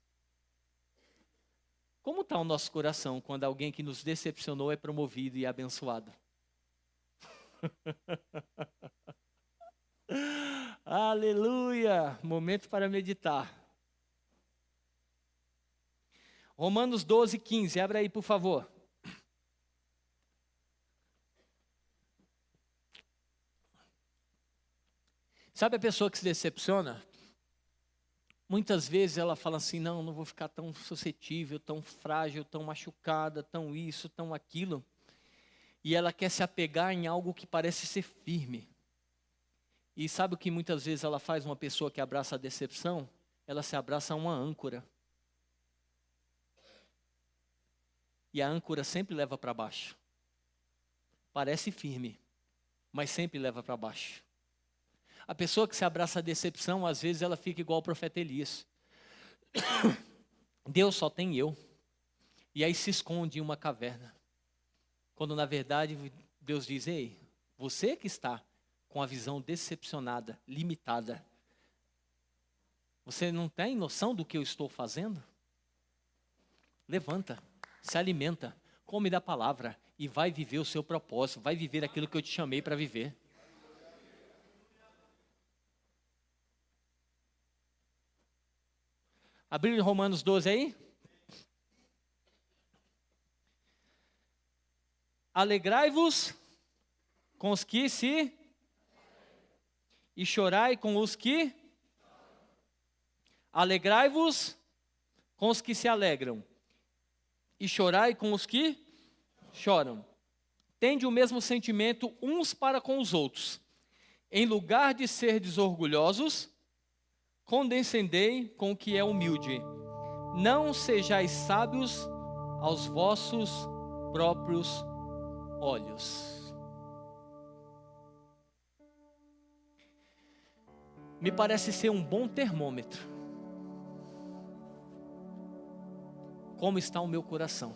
Como está o nosso coração quando alguém que nos decepcionou é promovido e abençoado? Aleluia! Momento para meditar. Romanos 12:15, abre aí por favor. Sabe a pessoa que se decepciona? Muitas vezes ela fala assim, não vou ficar tão suscetível, tão frágil, tão machucada, tão isso, tão aquilo. E ela quer se apegar em algo que parece ser firme. E sabe o que muitas vezes ela faz, uma pessoa que abraça a decepção? Ela se abraça a uma âncora. E a âncora sempre leva para baixo. Parece firme, mas sempre leva para baixo. A pessoa que se abraça à decepção, às vezes ela fica igual o profeta Elias. Deus só tem eu. E aí se esconde em uma caverna. Quando na verdade Deus diz, ei, você que está com a visão decepcionada, limitada, você não tem noção do que eu estou fazendo? Levanta, se alimenta, come da palavra e vai viver o seu propósito, vai viver aquilo que eu te chamei para viver. Abriu Romanos 12 aí? Alegrai-vos com os que se... e chorai com os que... Alegrai-vos com os que se alegram. E chorai com os que choram. Tende o mesmo sentimento uns para com os outros. Em lugar de serdes orgulhosos, condescendei com o que é humilde. Não sejais sábios aos vossos próprios olhos. Me parece ser um bom termômetro. Como está o meu coração?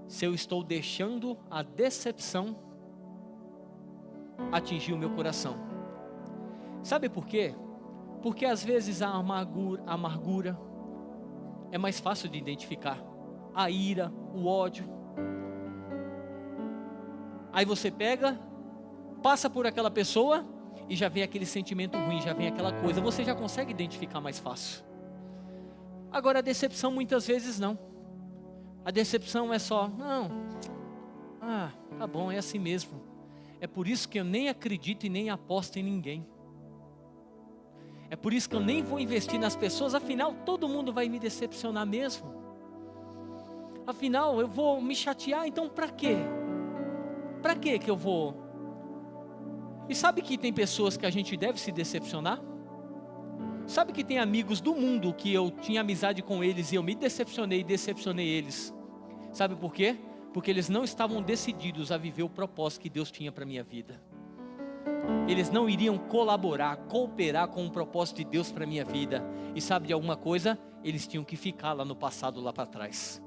Se eu estou deixando a decepção atingir o meu coração. Sabe por quê? Porque às vezes a amargura é mais fácil de identificar. A ira, o ódio. Aí você pega, passa por aquela pessoa e já vem aquele sentimento ruim, já vem aquela coisa. Você já consegue identificar mais fácil. Agora a decepção muitas vezes não. A decepção é só, não, tá bom, é assim mesmo. É por isso que eu nem acredito e nem aposto em ninguém. É por isso que eu nem vou investir nas pessoas, afinal todo mundo vai me decepcionar mesmo. Afinal eu vou me chatear, então para quê? Para quê que eu vou? E sabe que tem pessoas que a gente deve se decepcionar? Sabe que tem amigos do mundo que eu tinha amizade com eles e eu me decepcionei e decepcionei eles. Sabe por quê? Porque eles não estavam decididos a viver o propósito que Deus tinha para a minha vida. Eles não iriam colaborar, cooperar com o propósito de Deus para a minha vida. E sabe de alguma coisa? Eles tinham que ficar lá no passado, lá para trás.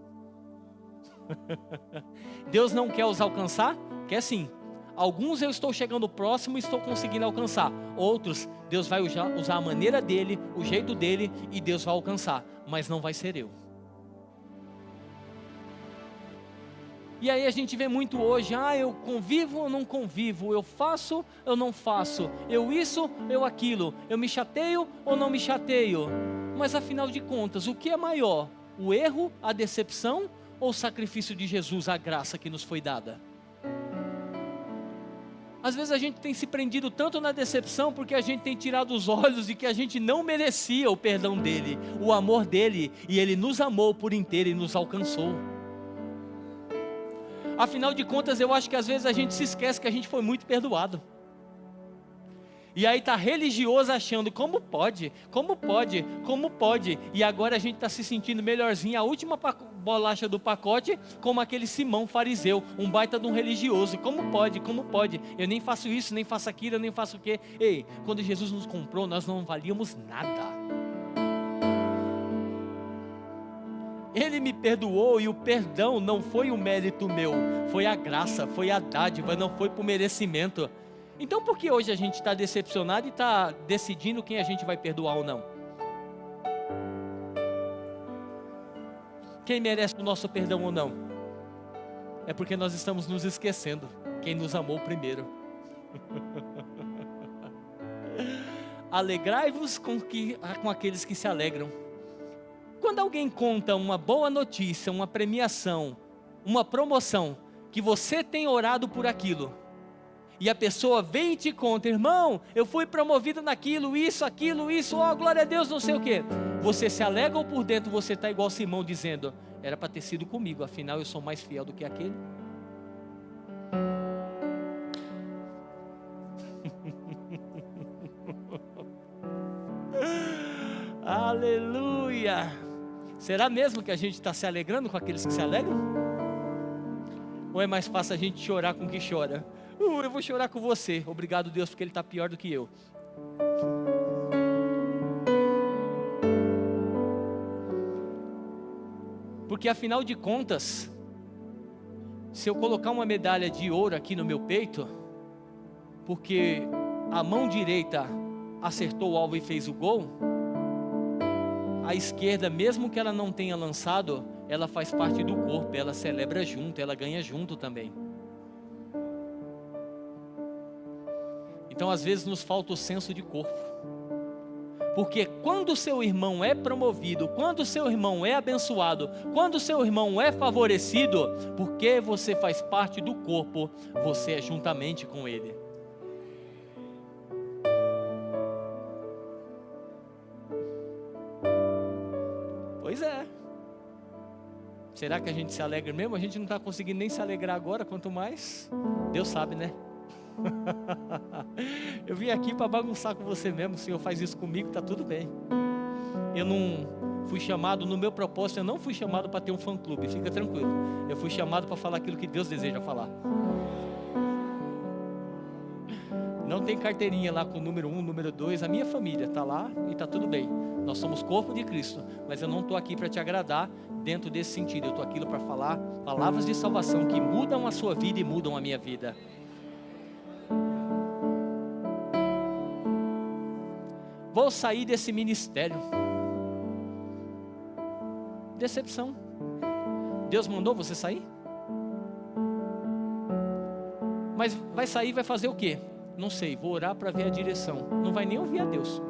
Deus não quer os alcançar? Quer sim. Alguns eu estou chegando próximo e estou conseguindo alcançar. Outros, Deus vai usar a maneira dele, o jeito dele, e Deus vai alcançar. Mas não vai ser eu. E aí a gente vê muito hoje, eu convivo ou não convivo, eu faço ou não faço, eu isso, eu aquilo, eu me chateio ou não me chateio. Mas afinal de contas, o que é maior? O erro, a decepção ou o sacrifício de Jesus, a graça que nos foi dada? Às vezes a gente tem se prendido tanto na decepção porque a gente tem tirado os olhos de que a gente não merecia o perdão dele, o amor dele, e ele nos amou por inteiro e nos alcançou. Afinal de contas, eu acho que às vezes a gente se esquece que a gente foi muito perdoado. E aí está religioso achando, como pode, e agora a gente está se sentindo melhorzinho, a última bolacha do pacote, como aquele Simão fariseu, um baita de um religioso, como pode, eu nem faço isso, nem faço aquilo, eu nem faço o quê? Ei, quando Jesus nos comprou, nós não valíamos nada. Ele me perdoou e o perdão não foi o mérito meu, foi a graça, foi a dádiva, não foi por merecimento. Então por que hoje a gente está decepcionado e está decidindo quem a gente vai perdoar ou não? Quem merece o nosso perdão ou não? É porque nós estamos nos esquecendo quem nos amou primeiro. Alegrai-vos com aqueles que se alegram. Quando alguém conta uma boa notícia, uma premiação, uma promoção, que você tem orado por aquilo, e a pessoa vem e te conta, irmão, eu fui promovido naquilo, isso, glória a Deus, não sei o que. Você se alegra ou por dentro você está igual Simão dizendo, era para ter sido comigo, afinal eu sou mais fiel do que aquele. Aleluia! Será mesmo que a gente está se alegrando com aqueles que se alegram? Ou é mais fácil a gente chorar com quem chora? Eu vou chorar com você, obrigado Deus, porque ele está pior do que eu. Porque afinal de contas, se eu colocar uma medalha de ouro aqui no meu peito, porque a mão direita acertou o alvo e fez o gol, a esquerda, mesmo que ela não tenha lançado, ela faz parte do corpo, ela celebra junto, ela ganha junto também. Então às vezes nos falta o senso de corpo. Porque quando o seu irmão é promovido, quando o seu irmão é abençoado, quando o seu irmão é favorecido, porque você faz parte do corpo, você é juntamente com ele. Pois é. Será que a gente se alegra mesmo? A gente não está conseguindo nem se alegrar agora, quanto mais. Deus sabe, né? Eu vim aqui para bagunçar com você mesmo. O Senhor faz isso comigo, está tudo bem. Eu não fui chamado, no meu propósito, eu não fui chamado para ter um fã-clube, fica tranquilo. Eu fui chamado para falar aquilo que Deus deseja falar. Não tem carteirinha lá com o número 1, número 2. A minha família está lá e está tudo bem. Nós somos corpo de Cristo. Mas eu não estou aqui para te agradar dentro desse sentido. Eu estou aqui para falar palavras de salvação que mudam a sua vida e mudam a minha vida. Vou sair desse ministério. Decepção. Deus mandou você sair? Mas vai sair, vai fazer o quê? Não sei, vou orar para ver a direção. Não vai nem ouvir a Deus.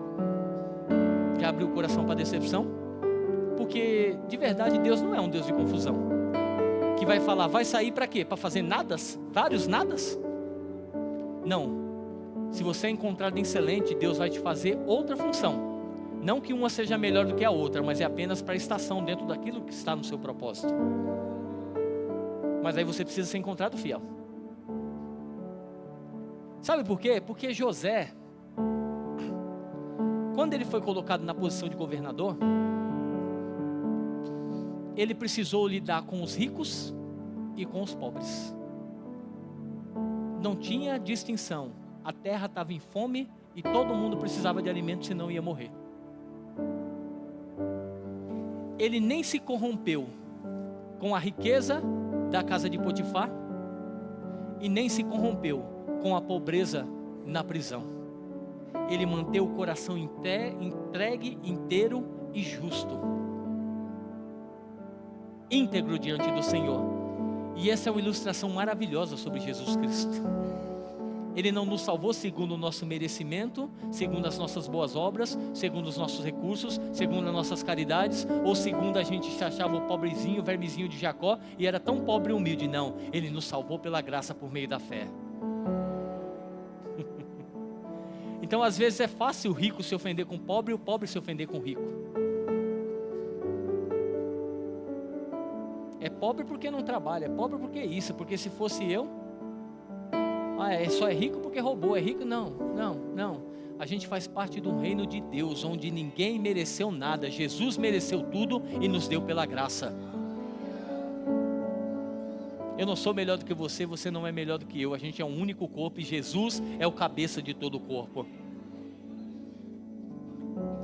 Já abriu o coração para decepção? Porque de verdade Deus não é um Deus de confusão. Que vai falar, vai sair para quê? Para fazer nadas? Vários nadas? Não. Se você é encontrado excelente, Deus vai te fazer outra função. Não que uma seja melhor do que a outra, mas é apenas para a estação dentro daquilo que está no seu propósito. Mas aí você precisa ser encontrado fiel. Sabe por quê? Porque José, quando ele foi colocado na posição de governador, ele precisou lidar com os ricos e com os pobres. Não tinha distinção. A terra estava em fome e todo mundo precisava de alimento, senão ia morrer. Ele nem se corrompeu com a riqueza da casa de Potifar e nem se corrompeu com a pobreza na prisão. Ele manteve o coração entregue, inteiro e justo, íntegro diante do Senhor. E essa é uma ilustração maravilhosa sobre Jesus Cristo. Ele não nos salvou segundo o nosso merecimento, segundo as nossas boas obras, segundo os nossos recursos, segundo as nossas caridades, ou segundo a gente se achava o pobrezinho, o vermezinho de Jacó, e era tão pobre e humilde. Não, Ele nos salvou pela graça por meio da fé. Então às vezes é fácil o rico se ofender com o pobre e o pobre se ofender com o rico. É pobre porque não trabalha, é pobre porque isso, porque se fosse eu... só é rico porque roubou, é rico? Não. A gente faz parte do reino de Deus, onde ninguém mereceu nada. Jesus mereceu tudo e nos deu pela graça. Eu não sou melhor do que você, você não é melhor do que eu. A gente é um único corpo e Jesus é o cabeça de todo o corpo.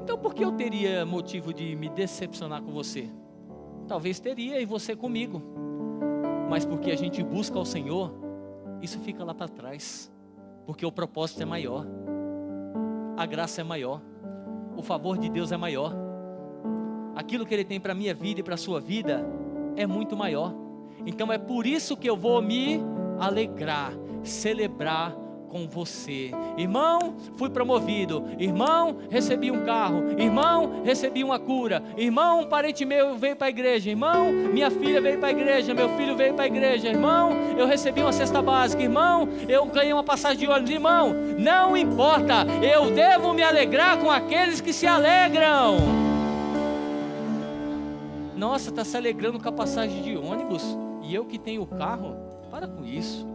Então por que eu teria motivo de me decepcionar com você? Talvez teria, e você comigo. Mas porque a gente busca ao Senhor, isso fica lá para trás, porque o propósito é maior, a graça é maior, o favor de Deus é maior, aquilo que Ele tem para a minha vida e para a sua vida é muito maior. Então é por isso que eu vou me alegrar, celebrar com você. Irmão, fui promovido. Irmão, recebi um carro. Irmão, recebi uma cura. Irmão, um parente meu veio para a igreja. Irmão, minha filha veio para a igreja. Meu filho veio para a igreja. Irmão, eu recebi uma cesta básica. Irmão, eu ganhei uma passagem de ônibus. Irmão, não importa, eu devo me alegrar com aqueles que se alegram. Nossa, está se alegrando com a passagem de ônibus? E eu que tenho o carro? Para com isso.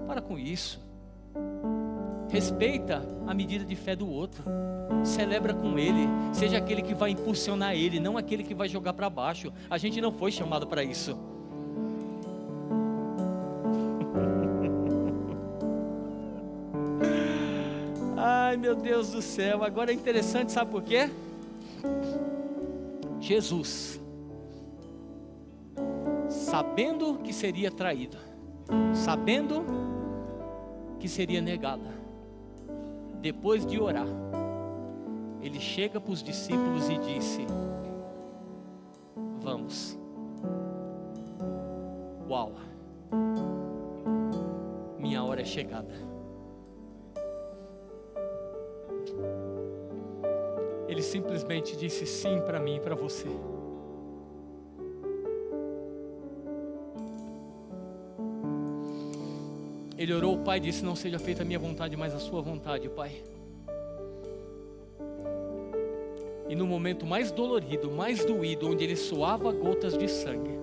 Para com isso. Respeita a medida de fé do outro. Celebra com ele. Seja aquele que vai impulsionar ele, não aquele que vai jogar para baixo. A gente não foi chamado para isso. Ai, meu Deus do céu. Agora é interessante, sabe por quê? Jesus, sabendo que seria traído, sabendo que seria negado, depois de orar, ele chega para os discípulos e disse: vamos. Uau, minha hora é chegada. Ele simplesmente disse sim para mim e para você. Ele orou ao Pai e disse: não seja feita a minha vontade, mas a sua vontade, Pai. E no momento mais dolorido, mais doído, onde ele suava gotas de sangue,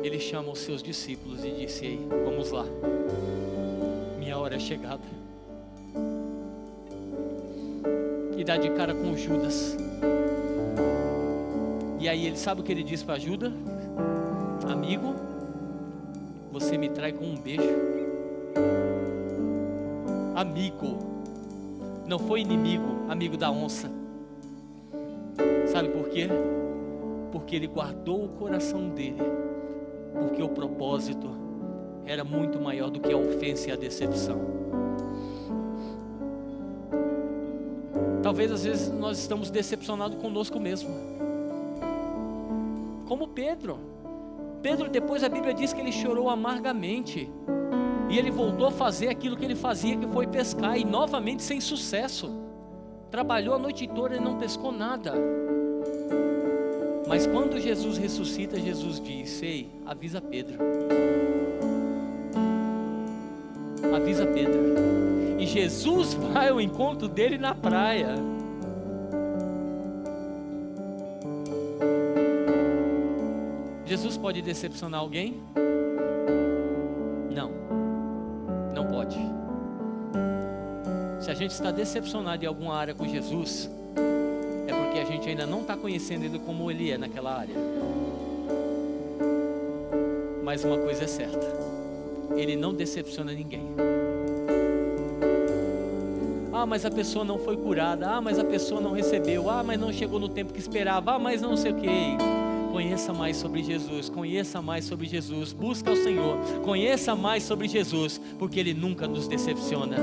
ele chama os seus discípulos e disse: ei, vamos lá, minha hora é chegada. E dá de cara com Judas. E aí ele sabe o que ele disse para Judas? Amigo, você me trai com um beijo. Amigo, não foi inimigo, amigo da onça. Sabe por quê? Porque ele guardou o coração dele, porque o propósito era muito maior do que a ofensa e a decepção. Talvez às vezes nós estamos decepcionados conosco mesmo, como Pedro. Pedro, depois a Bíblia diz que ele chorou amargamente, e ele voltou a fazer aquilo que ele fazia, que foi pescar, e novamente sem sucesso. Trabalhou a noite toda e não pescou nada. Mas quando Jesus ressuscita, Jesus diz: ei, avisa Pedro. Avisa Pedro. E Jesus vai ao encontro dele na praia. Jesus pode decepcionar alguém? Não, não pode. Se a gente está decepcionado em alguma área com Jesus, é porque a gente ainda não está conhecendo Ele como Ele é naquela área. Mas uma coisa é certa: Ele não decepciona ninguém. Ah, mas a pessoa não foi curada. Ah, mas a pessoa não recebeu. Ah, mas não chegou no tempo que esperava. Ah, mas não sei o que. Conheça mais sobre Jesus, conheça mais sobre Jesus, busca o Senhor, conheça mais sobre Jesus, porque Ele nunca nos decepciona.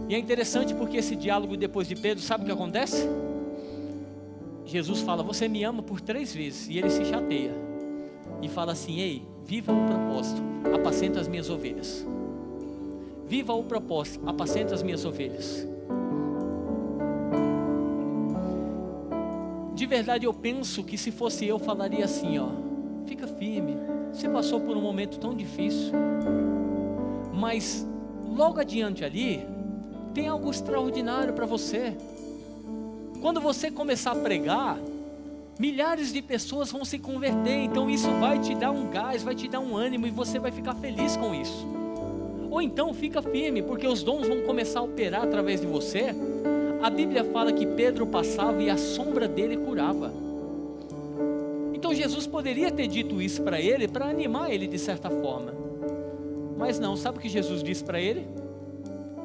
E é interessante porque esse diálogo depois de Pedro, sabe o que acontece? Jesus fala: você me ama por 3 vezes, e ele se chateia, e fala assim: ei, viva o propósito, apacenta as minhas ovelhas. Viva o propósito, apacenta as minhas ovelhas. De verdade eu penso que se fosse eu falaria assim, ó: fica firme, você passou por um momento tão difícil, mas logo adiante ali, tem algo extraordinário para você. Quando você começar a pregar, milhares de pessoas vão se converter, então isso vai te dar um gás, vai te dar um ânimo, e você vai ficar feliz com isso. Ou então fica firme, porque os dons vão começar a operar através de você. A Bíblia fala que Pedro passava e a sombra dele curava. Então Jesus poderia ter dito isso para ele, para animar ele de certa forma. Mas não, sabe o que Jesus disse para ele?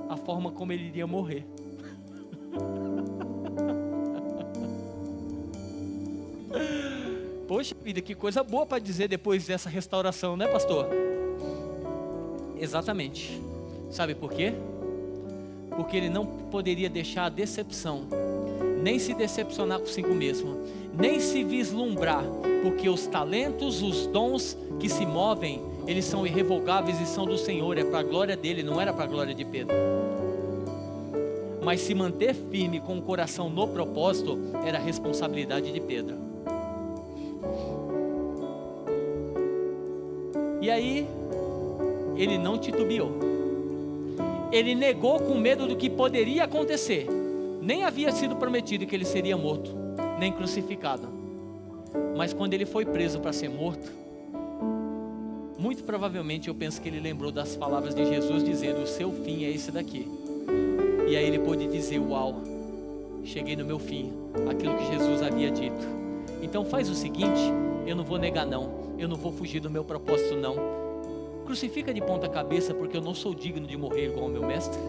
A forma como ele iria morrer. Poxa vida, que coisa boa para dizer depois dessa restauração, né, pastor? Exatamente. Sabe por quê? Porque ele não poderia deixar a decepção, nem se decepcionar consigo mesmo, nem se vislumbrar, porque os talentos, os dons que se movem, eles são irrevogáveis e são do Senhor, é para a glória dele, não era para a glória de Pedro. Mas se manter firme com o coração no propósito, era a responsabilidade de Pedro. E aí, ele não titubeou. Ele negou com medo do que poderia acontecer. Nem havia sido prometido que ele seria morto, nem crucificado. Mas quando ele foi preso para ser morto, muito provavelmente eu penso que ele lembrou das palavras de Jesus dizendo: o seu fim é esse daqui. E aí ele pôde dizer: uau, cheguei no meu fim, aquilo que Jesus havia dito. Então faz o seguinte: eu não vou negar não, eu não vou fugir do meu propósito não. Crucifica de ponta cabeça, porque eu não sou digno de morrer igual ao meu mestre.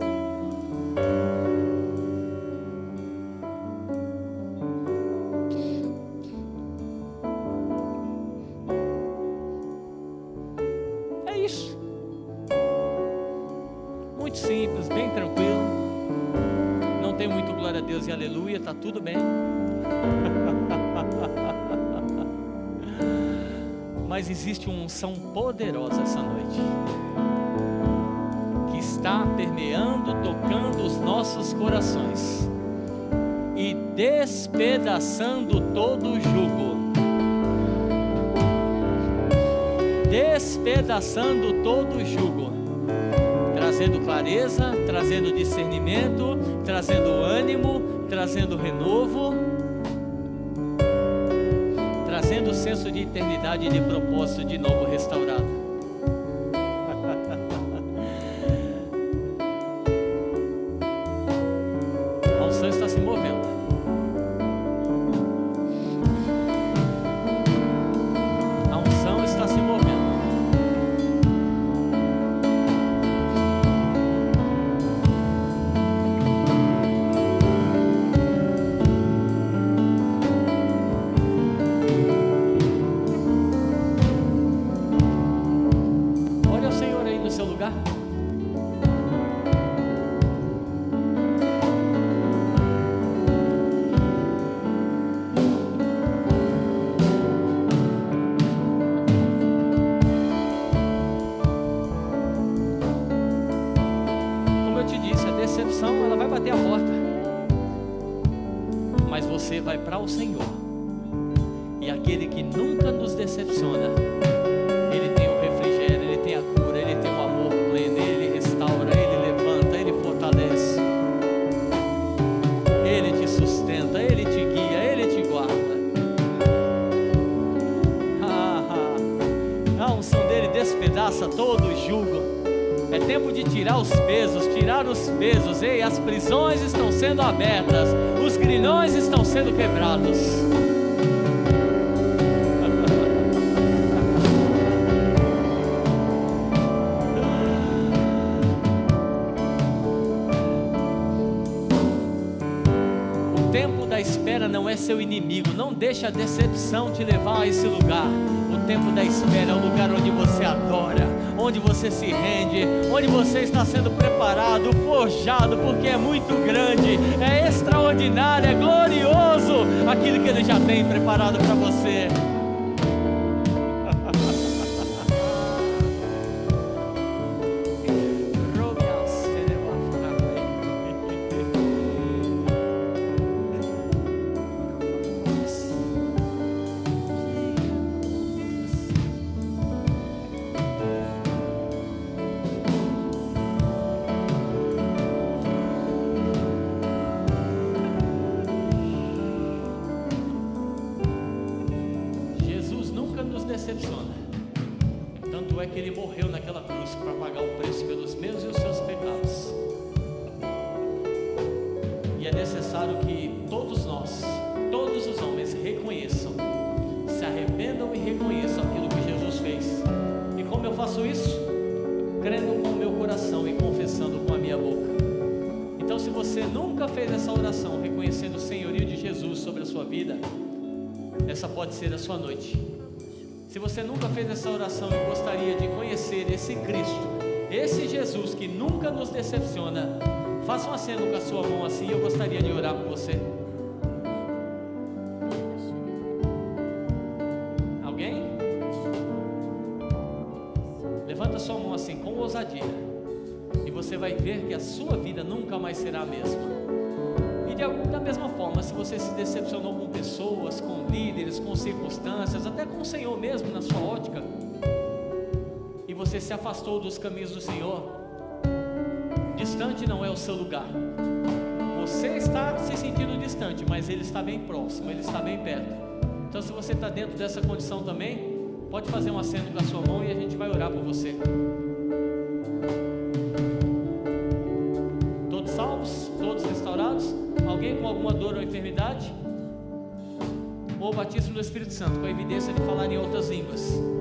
É isso. Muito simples, bem tranquilo. Não tem muito glória a Deus e aleluia, tá tudo bem. Mas existe uma unção poderosa essa noite, que está permeando, tocando os nossos corações e despedaçando todo o jugo, despedaçando todo o jugo, trazendo clareza, trazendo discernimento, trazendo ânimo, trazendo renovo, trazendo o senso de eternidade e de propósito de novo restaurado. A unção está se movendo. A unção está se movendo. Ela vai bater a porta, mas você vai para o Senhor. E aquele que nunca nos decepciona, ele tem o refrigério, ele tem a cura, ele tem o amor pleno, ele restaura, ele levanta, ele fortalece, ele te sustenta, ele te guia, ele te guarda. A unção dele despedaça todo o jugo. É tempo de tirar os pesos, ei, as prisões estão sendo abertas, os grilhões estão sendo quebrados. O tempo da espera não é seu inimigo, não deixe a decepção te levar a esse lugar. O tempo da espera é o lugar onde você adora, onde você se rende, onde você está sendo preparado, forjado, porque é muito grande, é extraordinário, é glorioso aquilo que Ele já tem preparado para você. Decepciona. Tanto é que Ele morreu naquela cruz para pagar o preço pelos meus e os seus pecados. E é necessário que todos nós, todos os homens reconheçam, se arrependam e reconheçam aquilo que Jesus fez. E como eu faço isso? Crendo com o meu coração e confessando com a minha boca. Então, se você nunca fez essa oração reconhecendo o senhorio de Jesus sobre a sua vida, essa pode ser a sua noite. Se você nunca fez essa oração e gostaria de conhecer esse Cristo, esse Jesus que nunca nos decepciona, faça um aceno com a sua mão assim, eu gostaria de orar por você. Alguém? Levanta a sua mão assim, com ousadia, e você vai ver que a sua vida nunca mais será a mesma. E da mesma forma, se você se decepcionou com pessoas, com líderes, com circunstâncias, até com o Senhor mesmo na sua ótica, e você se afastou dos caminhos do Senhor, distante não é o seu lugar. Você está se sentindo distante, mas Ele está bem próximo, Ele está bem perto. Então, se você está dentro dessa condição também, pode fazer um aceno com a sua mão e a gente vai orar por você. Todos salvos? Todos restaurados? Alguém com alguma dor ou enfermidade? ou batismo do Espírito Santo, com a evidência de falar em outras línguas.